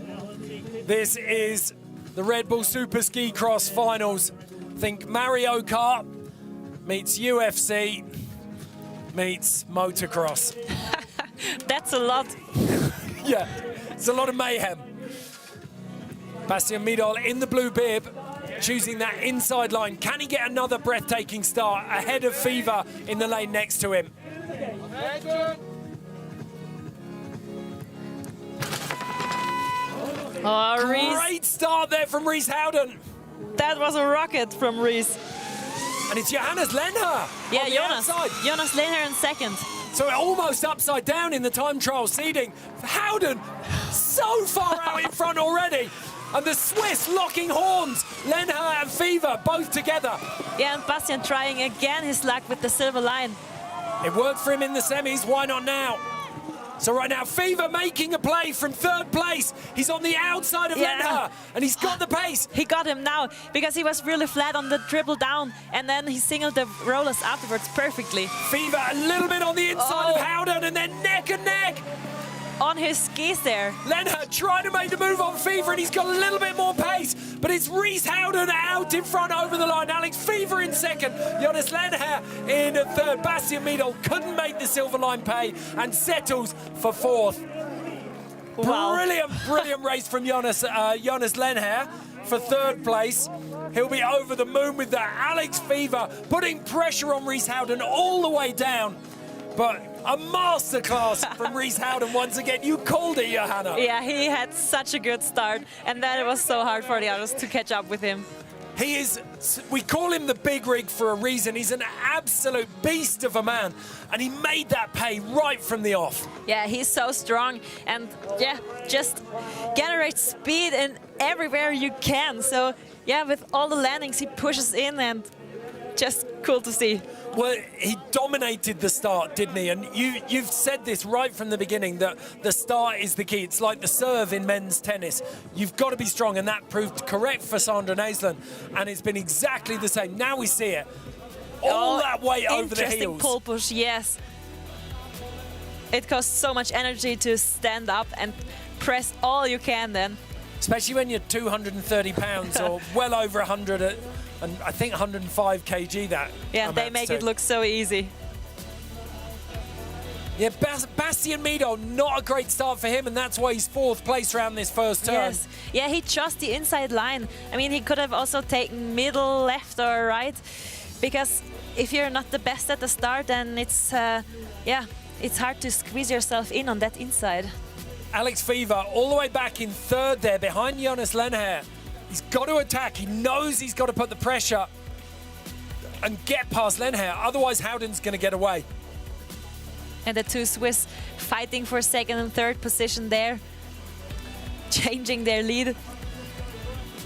This is the Red Bull SuperSkicross finals. Think Mario Kart meets UFC meets motocross. That's a lot. Yeah, it's a lot of mayhem. Bastien Midol in the blue bib, choosing that inside line. Can he get another breathtaking start ahead of Fever in the lane next to him? Oh, Rees. Great start there from Rees Howden. That was a rocket from Rees. And it's Johannes Lenher. Yeah, on the outside. Jonas Lenher in second. So almost upside down in the time trial seeding. Howden so far out in front already. And the Swiss locking horns. Lenher and Fever both together. Yeah, and Bastien trying again his luck with the silver line. It worked for him in the semis, why not now? So right now, Fever making a play from 3rd place. He's on the outside of Lenher, and he's got the pace. He got him now, because he was really flat on the triple down, and then he singled the rollers afterwards perfectly. Fever a little bit on the inside of Howden, and then neck and neck. On his skis there. Lenher trying to make the move on Fever, and he's got a little bit more pace, but it's Rees Howden out in front over the line. Alex Fever in second, Jonas Lenher in 3rd. Bastien Midol couldn't make the silver line pay and settles for 4th. Wow. Brilliant race from Jonas Lenher for 3rd place. He'll be over the moon with that. Alex Fever putting pressure on Rees Howden all the way down. But a masterclass from Rees Howden once again. You called it, Johanna. Yeah, he had such a good start, and then it was so hard for the others to catch up with him. He is, we call him the big rig for a reason. He's an absolute beast of a man, and he made that pay right from the off. Yeah, he's so strong, and yeah, just generate speed in everywhere you can. So yeah, with all the landings he pushes in, and just cool to see. Well, he dominated the start, didn't he? And you've said this right from the beginning, that the start is the key. It's like the serve in men's tennis. You've got to be strong, and that proved correct for Sandra Naisland. And it's been exactly the same. Now we see it. All that way over the heels. Interesting pole push, yes. It costs so much energy to stand up and press all you can then. Especially when you're 230 pounds or well over 100 and I think 105 kg that. Yeah, they make it look so easy. Yeah, Bastien Midol, not a great start for him, and that's why he's 4th place around this first turn. Yes, yeah, he chose the inside line. I mean, he could have also taken middle, left or right, because if you're not the best at the start, then it's, yeah, it's hard to squeeze yourself in on that inside. Alex Fever all the way back in 3rd there, behind Jonas Lenher. He's got to attack. He knows he's got to put the pressure and get past Lenher. Otherwise, Howden's going to get away. And the two Swiss fighting for 2nd and 3rd position there, changing their lead.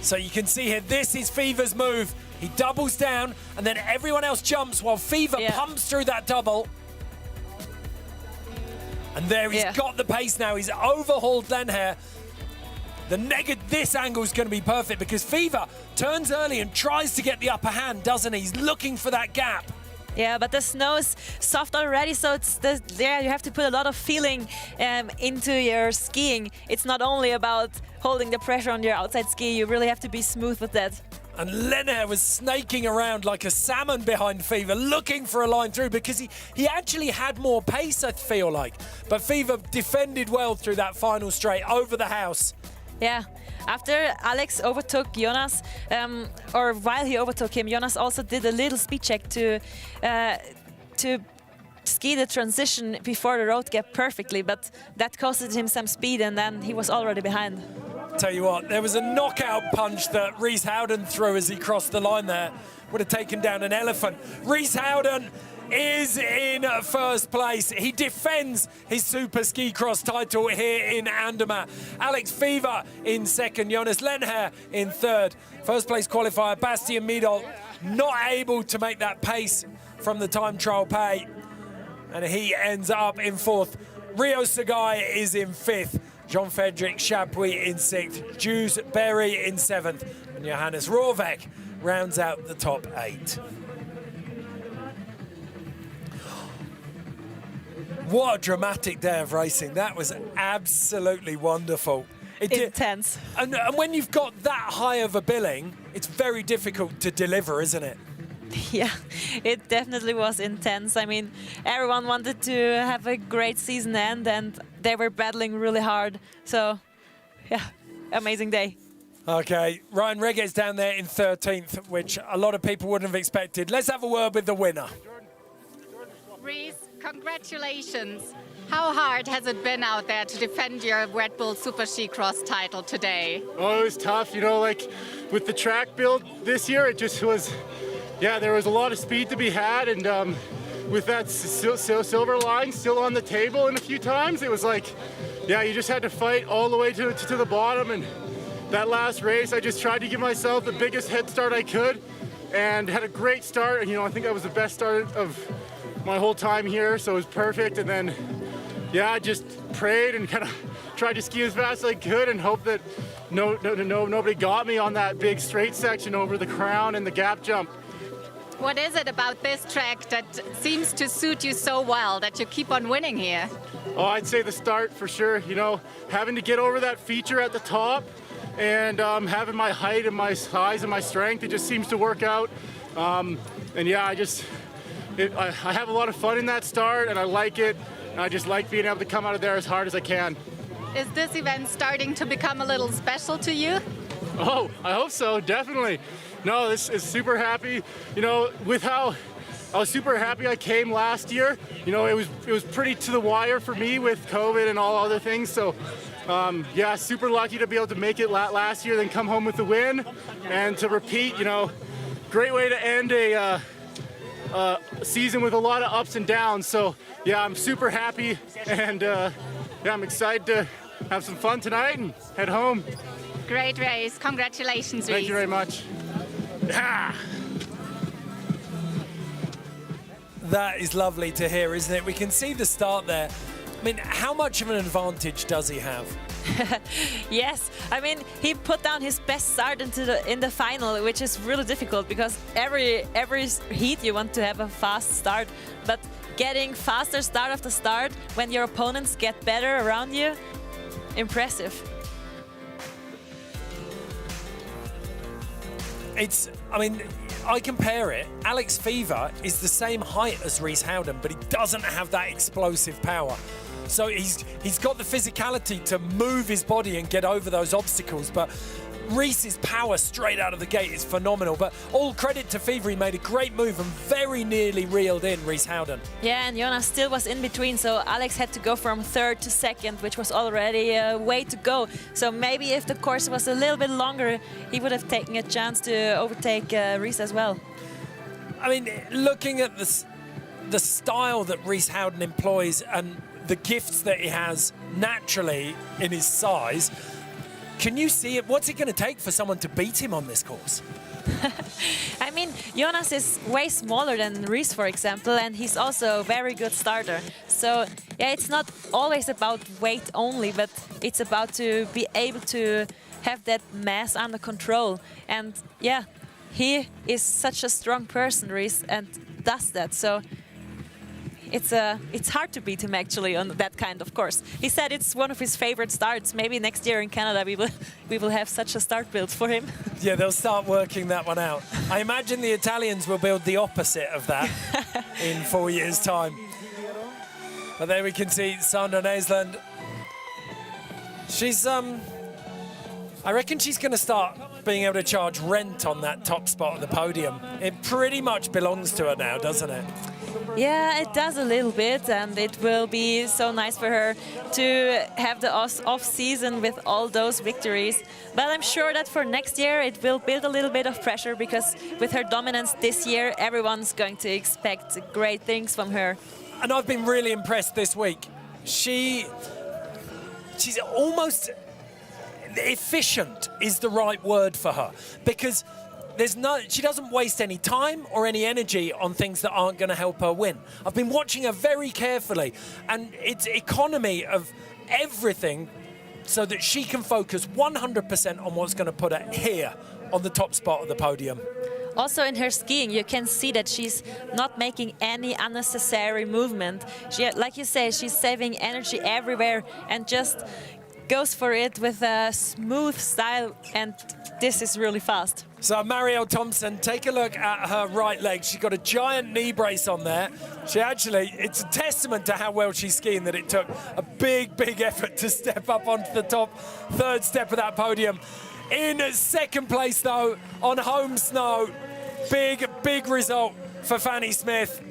So you can see here, this is Fever's move. He doubles down, and then everyone else jumps while Fever pumps through that double. And there he's got the pace now. He's overhauled Lenher. This angle is going to be perfect because Fever turns early and tries to get the upper hand, doesn't he? He's looking for that gap. Yeah, but the snow is soft already, so it's you have to put a lot of feeling into your skiing. It's not only about holding the pressure on your outside ski, you really have to be smooth with that. And Lenher was snaking around like a salmon behind Fever, looking for a line through because he actually had more pace, I feel like. But Fever defended well through that final straight over the house. Yeah, after Alex overtook Jonas, or while he overtook him, Jonas also did a little speed check to ski the transition before the road gap perfectly, but that costed him some speed and then he was already behind. Tell you what, there was a knockout punch that Rhys Howden threw as he crossed the line there. Would have taken down an elephant. Rhys Howden is in first place. He defends his SuperSkicross title here in Andermatt. Alex Fever in second, Jonas Lenher in third. First place qualifier, Bastien Midol, not able to make that pace from the time trial pay. And he ends up in fourth. Rio Sagai is in fifth. Jean-Frédéric Chapuis in sixth. Jules Berry in seventh. And Johannes Rohrbeck rounds out the top 8. What a dramatic day of racing. That was absolutely wonderful. Intense. And when you've got that high of a billing, it's very difficult to deliver, isn't it? Yeah, it definitely was intense. I mean, everyone wanted to have a great season end and they were battling really hard. So, yeah, amazing day. Okay, Ryan Reget's down there in 13th, which a lot of people wouldn't have expected. Let's have a word with the winner. Rhys, congratulations. How hard has it been out there to defend your Red Bull SuperSkicross title today? Oh, it was tough. You know, like with the track build this year, it just was, yeah, there was a lot of speed to be had. And with that silver line still on the table in a few times, it was like, yeah, you just had to fight all the way to the bottom. And that last race, I just tried to give myself the biggest head start I could and had a great start. And, you know, I think that was the best start of my whole time here, so it was perfect. And then, yeah, I just prayed and kind of tried to ski as fast as I could and hope that nobody got me on that big straight section over the crown and the gap jump. What is it about this track that seems to suit you so well that you keep on winning here? Oh, I'd say the start for sure. You know, having to get over that feature at the top and having my height and my size and my strength, it just seems to work out. And yeah, I have a lot of fun in that start and I like it. And I just like being able to come out of there as hard as I can. Is this event starting to become a little special to you? Oh, I hope so, definitely. No, this is super happy. You know, with how I was super happy I came last year. You know, it was pretty to the wire for me with COVID and all other things. So, yeah, super lucky to be able to make it last year, then come home with the win, and to repeat. You know, great way to end a season with a lot of ups and downs. So, yeah, I'm super happy, and yeah, I'm excited to have some fun tonight and head home. Great race. Congratulations, Rhys. Thank you very much. Ah. That is lovely to hear, isn't it? We can see the start there. I mean, how much of an advantage does he have? Yes, I mean, he put down his best start in the final, which is really difficult because every heat you want to have a fast start, but getting faster start after start when your opponents get better around you, impressive. I mean, I compare it. Alex Fever is the same height as Rhys Howden, but he doesn't have that explosive power. So he's got the physicality to move his body and get over those obstacles, but Rhys's power straight out of the gate is phenomenal. But all credit to Fever, he made a great move and very nearly reeled in Rhys Howden. Yeah, and Jonas still was in between, so Alex had to go from third to second, which was already a way to go. So maybe if the course was a little bit longer, he would have taken a chance to overtake Rhys as well. I mean, looking at the style that Rhys Howden employs and the gifts that he has naturally in his size, can you see it? What's it going to take for someone to beat him on this course? I mean, Jonas is way smaller than Rhys, for example, and he's also a very good starter. So, yeah, it's not always about weight only, but it's about to be able to have that mass under control. And, yeah, he is such a strong person, Rhys, and does that. So it's hard to beat him actually on that kind of course. He said it's one of his favorite starts. Maybe next year in Canada we will have such a start built for him. Yeah, they'll start working that one out. I imagine the Italians will build the opposite of that in 4 years' time. But there we can see Sandra Naisland. She's I reckon she's going to start being able to charge rent on that top spot of the podium. It pretty much belongs to her now, doesn't it? Yeah, it does a little bit, and it will be so nice for her to have the off-season with all those victories. But I'm sure that for next year it will build a little bit of pressure, because with her dominance this year, everyone's going to expect great things from her. And I've been really impressed this week. She's almost efficient is the right word for her, because she doesn't waste any time or any energy on things that aren't going to help her win. I've been watching her very carefully, and it's economy of everything so that she can focus 100% on what's going to put her here on the top spot of the podium. Also in her skiing, you can see that she's not making any unnecessary movement. Like you say, she's saving energy everywhere and just goes for it with a smooth style, and this is really fast. So Marielle Thompson, take a look at her right leg. She's got a giant knee brace on there. It's a testament to how well she's skiing that it took a big, big effort to step up onto the top third step of that podium. In second place, though, on home snow. Big, big result for Fanny Smith.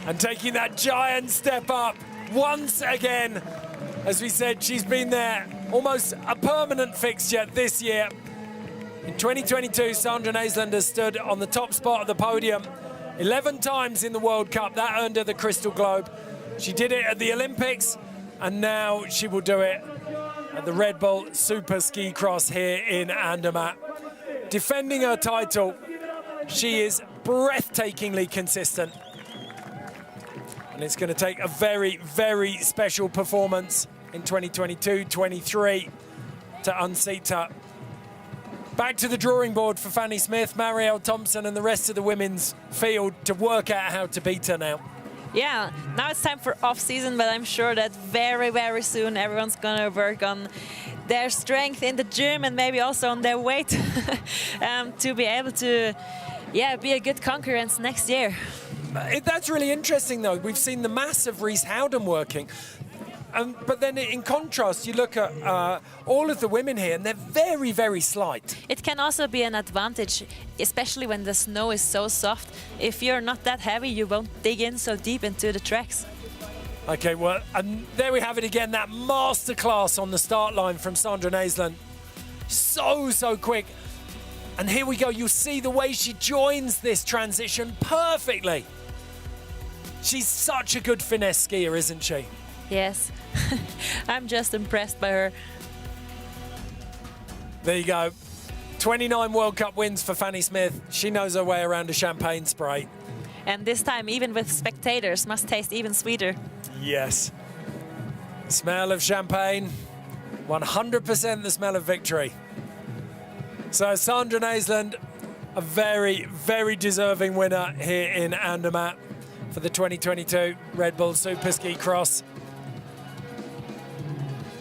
And taking that giant step up once again. As we said, she's been there, almost a permanent fixture this year. In 2022, Sandra Naesland has stood on the top spot of the podium 11 times in the World Cup. That earned her the Crystal Globe. She did it at the Olympics, and now she will do it at the Red Bull SuperSkicross here in Andermatt. Defending her title, she is breathtakingly consistent. And it's going to take a very, very special performance in 2022-23 to unseat her. Back to the drawing board for Fanny Smith, Marielle Thompson and the rest of the women's field to work out how to beat her now. Yeah, now it's time for off-season, but I'm sure that very, very soon everyone's going to work on their strength in the gym and maybe also on their weight to be able to, be a good concurrence next year. That's really interesting, though. We've seen the massive Reese Howden working. But then in contrast, you look at all of the women here, and they're very, very slight. It can also be an advantage, especially when the snow is so soft. If you're not that heavy, you won't dig in so deep into the tracks. Okay, well, and there we have it again, that masterclass on the start line from Sandra Naesland. So quick. And here we go. You'll see the way she joins this transition perfectly. She's such a good finesse skier, isn't she? Yes, I'm just impressed by her. There you go. 29 World Cup wins for Fanny Smith. She knows her way around a champagne spray. And this time, even with spectators, must taste even sweeter. Yes. Smell of champagne, 100% the smell of victory. So Sandra Naesland, a very, very deserving winner here in Andermatt for the 2022 Red Bull SuperSkicross.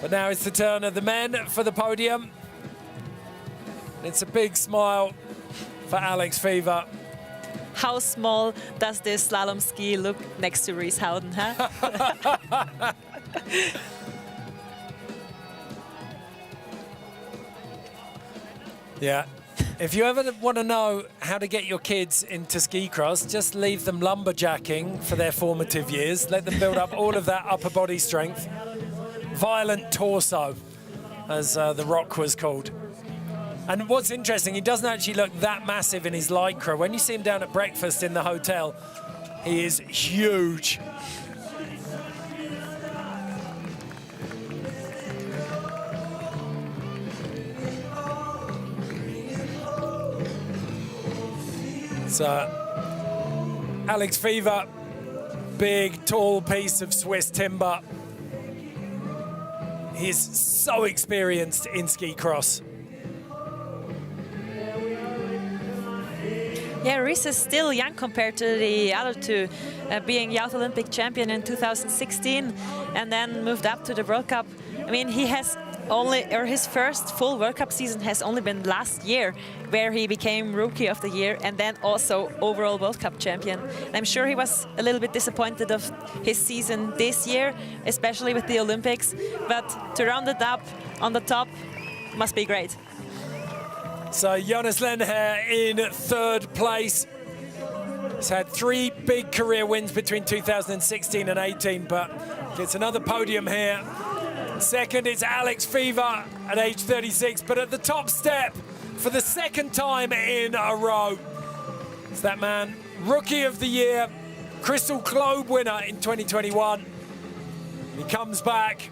But now it's the turn of the men for the podium. It's a big smile for Alex Fever. How small does this slalom ski look next to Reese Howden, huh? Yeah. If you ever want to know how to get your kids into ski cross, just leave them lumberjacking for their formative years. Let them build up all of that upper body strength. Violent torso, as the rock was called. And what's interesting, he doesn't actually look that massive in his lycra. When you see him down at breakfast in the hotel, he is huge. So, Alex Fever, big, tall piece of Swiss timber. He's so experienced in ski cross. Yeah, Reese is still young compared to the other two, being Youth Olympic champion in 2016 and then moved up to the World Cup. I mean, he has his first full World Cup season has only been last year, where he became Rookie of the Year and then also overall World Cup champion. And I'm sure he was a little bit disappointed of his season this year, especially with the Olympics. But to round it up on the top must be great. So Jonas Lenher in 3rd place. He's had 3 big career wins between 2016 and 18, but gets another podium here. 2nd, it's Alex Fever at age 36, but at the top step for the 2nd time in a row. It's that man, Rookie of the Year, Crystal Globe winner in 2021. He comes back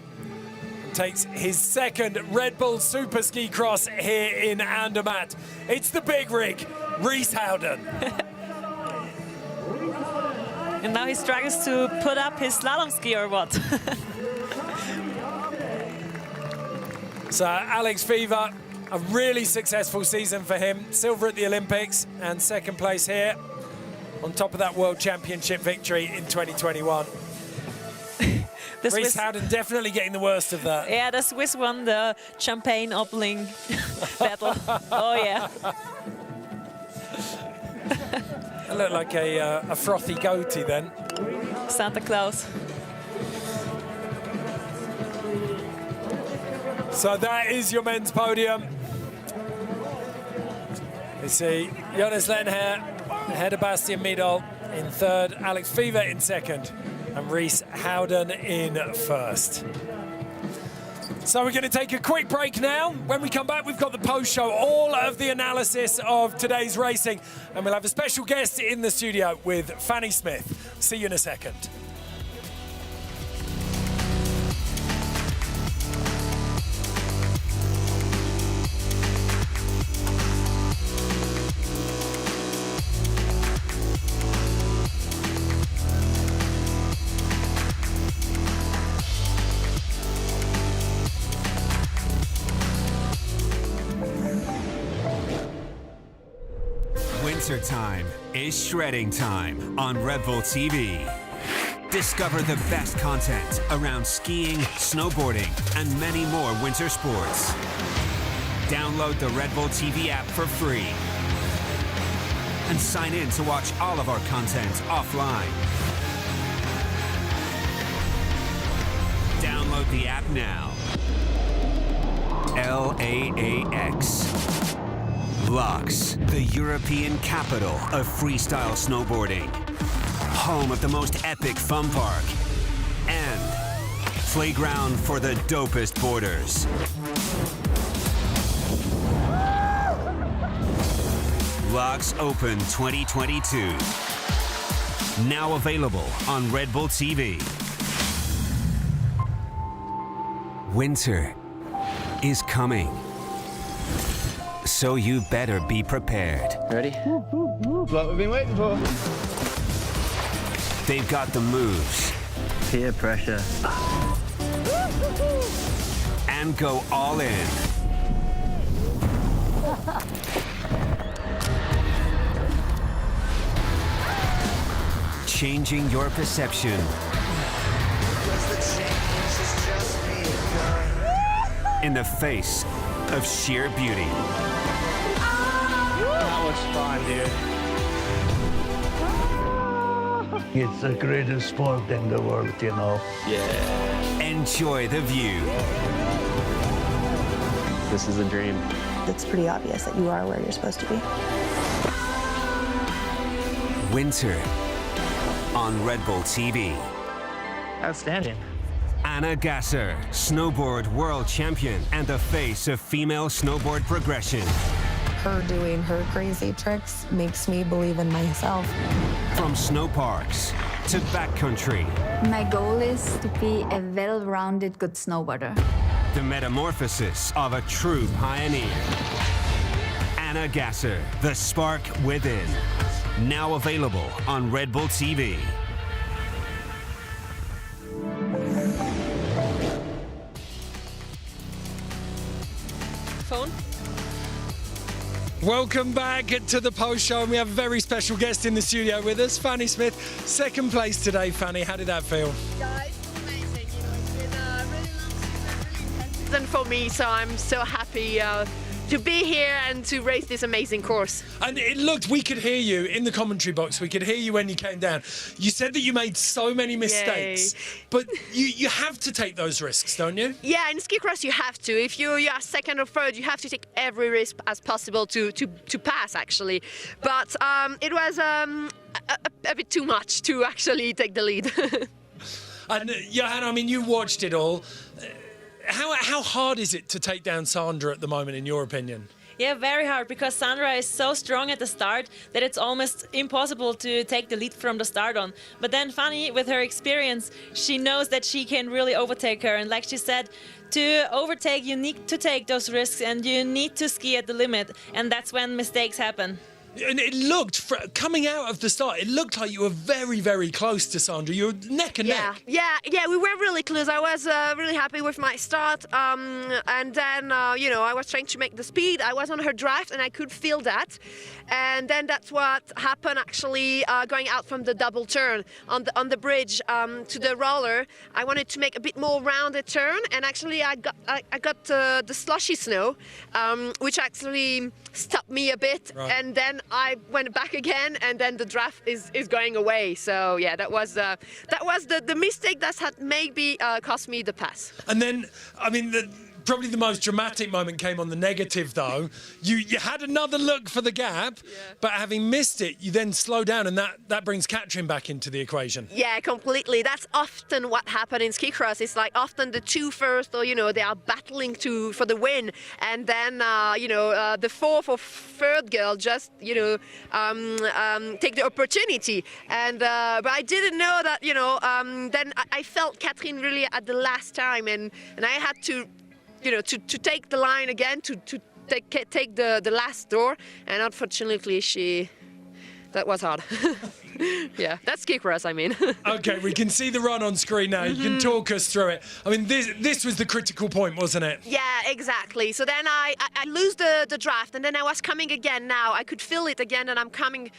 and takes his 2nd Red Bull SuperSkicross here in Andermatt. It's the big rig, Rhys Howden. And now he struggles to put up his slalom ski or what? So Alex Fever, a really successful season for him. Silver at the Olympics and 2nd place here on top of that World Championship victory in 2021. Rhys Howden definitely getting the worst of that. Yeah, the Swiss won the champagne opening battle. Oh, yeah. It looked like a frothy goatee then. Santa Claus. So that is your men's podium. You see Jonas Lenher ahead of Bastian Miedl in 3rd, Alex Fever in 2nd, and Rhys Howden in 1st. So we're going to take a quick break now. When we come back, we've got the post-show, all of the analysis of today's racing, and we'll have a special guest in the studio with Fanny Smith. See you in a second. Winter time is shredding time on Red Bull TV. Discover the best content around skiing, snowboarding, and many more winter sports. Download the Red Bull TV app for free and sign in to watch all of our content offline. Download the app now. LAAX. Lux, the European capital of freestyle snowboarding. Home of the most epic fun park. And playground for the dopest boarders. Lux Open 2022. Now available on Red Bull TV. Winter is coming. So you better be prepared. Ready? What we've been waiting for. They've got the moves. Peer pressure. And go all in. Changing your perception. In the face of sheer beauty. That was fun, dude. It's the greatest sport in the world, you know. Yeah. Enjoy the view. This is a dream. It's pretty obvious that you are where you're supposed to be. Winter on Red Bull TV. Outstanding. Anna Gasser, snowboard world champion and the face of female snowboard progression. Her doing her crazy tricks makes me believe in myself. From snow parks to backcountry. My goal is to be a well-rounded good snowboarder. The metamorphosis of a true pioneer. Anna Gasser, the spark within. Now available on Red Bull TV. Phone? Welcome back to the post show, and we have a very special guest in the studio with us, Fanny Smith. 2nd place today, Fanny. How did that feel? Yeah, it's amazing. You know, it's been a really long season, really intensive season for me, so I'm so happy to be here and to race this amazing course. And it looked, we could hear you in the commentary box, we could hear you when you came down. You said that you made so many mistakes, but you have to take those risks, don't you? Yeah, in skicross you have to. If you are second or third, you have to take every risk as possible to pass, actually. But it was a bit too much to actually take the lead. And Johanna, I mean, you watched it all. How hard is it to take down Sandra at the moment, in your opinion? Yeah, very hard, because Sandra is so strong at the start that it's almost impossible to take the lead from the start on. But then Fanny, with her experience, she knows that she can really overtake her. And like she said, to overtake, you need to take those risks and you need to ski at the limit. And that's when mistakes happen. And it looked, coming out of the start, it looked like you were very, very close to Sandra. You were neck and neck. Yeah, we were really close. I was really happy with my start. And then, I was trying to make the speed. I was on her draft and I could feel that. And then that's what happened, actually, going out from the double turn on the bridge to the roller. I wanted to make a bit more rounded turn, and actually I got the slushy snow, which actually stopped me a bit. Right. And then I went back again, and then the draft is going away. So yeah, that was the mistake that had maybe cost me the pass. And then, I mean, probably the most dramatic moment came on the negative, though. You had another look for the gap, but having missed it, you then slow down, and that brings Katrin back into the equation. Yeah, completely. That's often what happened in skicross. It's like often the two first, or they are battling for the win, and then the fourth or third girl just take the opportunity. And but I didn't know that. Then I felt Katrin really at the last time, and I had to. To take the line again, to take the last door, and unfortunately that was hard. Yeah, that's skicross, I mean. Okay, we can see the run on screen now. You can talk us through it. I mean, this was the critical point, wasn't it? Yeah, exactly. So then I lose the draft, and then I was coming again now. I could feel it again, and I'm coming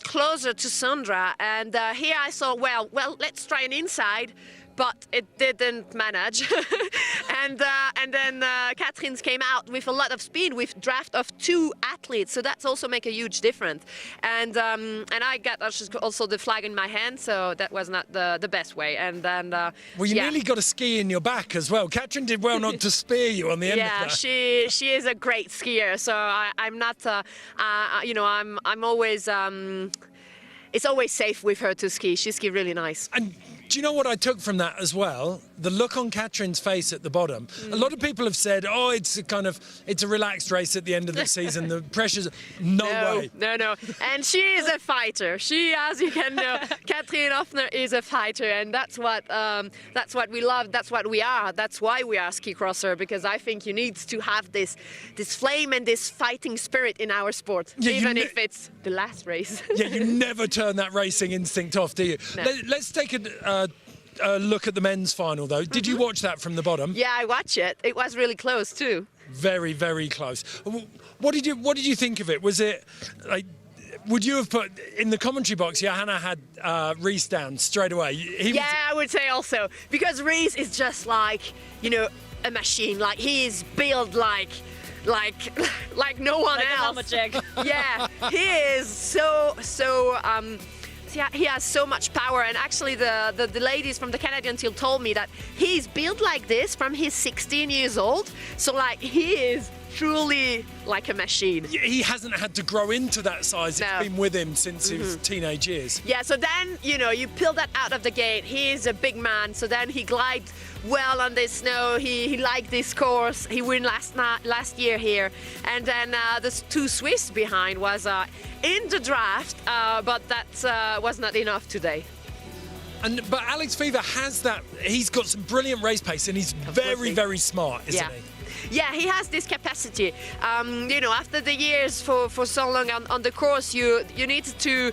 closer to Sandra. And here I saw, well, let's try an inside. But it didn't manage. and then Katrin's came out with a lot of speed, with draft of 2 athletes, so that's also make a huge difference. And I got also the flag in my hand, so that was not the best way. And then well, you nearly got a ski in your back as well. Katrin did well not to spear you on the end of that. Yeah, she is a great skier, so I'm not I'm always it's always safe with her to ski. She skis really nice. And do you know what I took from that as well? The look on Katrin's face at the bottom. A lot of people have said, oh, it's a relaxed race at the end of the season. The pressure's no way. No. And she is a fighter. She, as you can know, Katrin Offner is a fighter, and that's what we love. That's what we are. That's why we are ski crosser, because I think you need to have this flame and this fighting spirit in our sport, even if it's the last race. Yeah, you never turn that racing instinct off, do you? No. Let's take a look at the men's final, though. Did you watch that from the bottom? Yeah, I watched it. It was really close too. Very, very close. What did you think of it? Was it like? Would you have put in the commentary box? Johanna had Reese down straight away. I would say also, because Reese is just like a machine. Like he is built like no one else. Yeah, he is so. He has so much power, and actually the ladies from the Canadian team told me that he's built like this from he's 16 years old. So like he is truly like a machine. He hasn't had to grow into that size. It's been with him since his teenage years. Yeah, so then, you peel that out of the gate. He is a big man, so then he glides well on this snow. He liked this course. He won last year here. And then the 2 Swiss behind was in the draft, but that was not enough today. But Alex Fever has that. He's got some brilliant race pace, and he's very, very smart, isn't he? Yeah, he has this capacity. After the years for so long on the course, you need to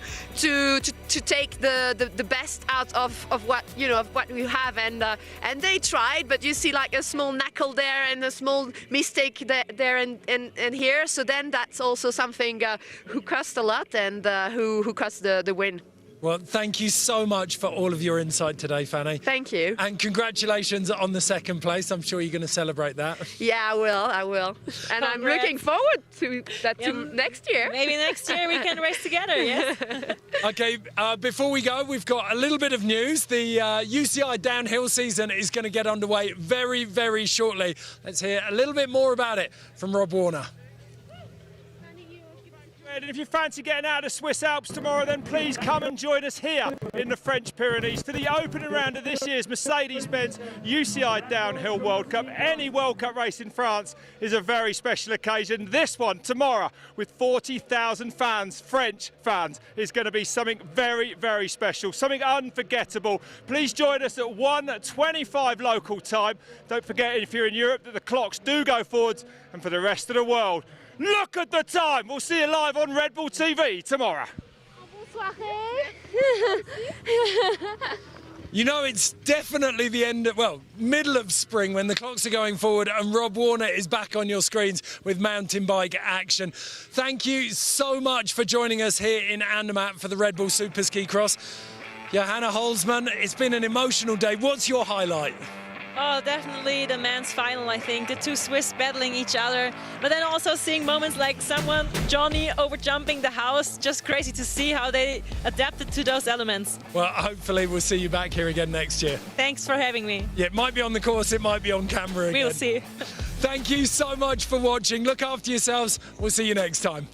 take the best out of what you have, and they tried, but you see like a small knuckle there and a small mistake there and here. So then that's also something who cost a lot and who cost the win. Well, thank you so much for all of your insight today, Fanny. Thank you. And congratulations on the second place. I'm sure you're going to celebrate that. Yeah, I will. And I'm looking forward to that next year. Maybe next year we can race together, yes? Okay, before we go, we've got a little bit of news. The UCI downhill season is going to get underway very, very shortly. Let's hear a little bit more about it from Rob Warner. And if you fancy getting out of the Swiss Alps tomorrow, then please come and join us here in the French Pyrenees to the opening round of this year's Mercedes-Benz UCI Downhill World Cup. Any World Cup race in France is a very special occasion. This one tomorrow with 40,000 fans, French fans, is going to be something very, very special, something unforgettable. Please join us at 1:25 local time. Don't forget, if you're in Europe, that the clocks do go forwards, and for the rest of the world, look at the time. We'll see you live on Red Bull TV tomorrow. You know, it's definitely the end of, well, middle of spring when the clocks are going forward and Rob Warner is back on your screens with mountain bike action. Thank you so much for joining us here in Andermatt for the Red Bull SuperSkicross. Johanna Holzmann, it's been an emotional day. What's your highlight? Oh, definitely the men's final, I think. The two Swiss battling each other. But then also seeing moments like Johnny over-jumping the house. Just crazy to see how they adapted to those elements. Well, hopefully we'll see you back here again next year. Thanks for having me. Yeah, it might be on the course, it might be on camera again. We'll see. Thank you so much for watching. Look after yourselves. We'll see you next time.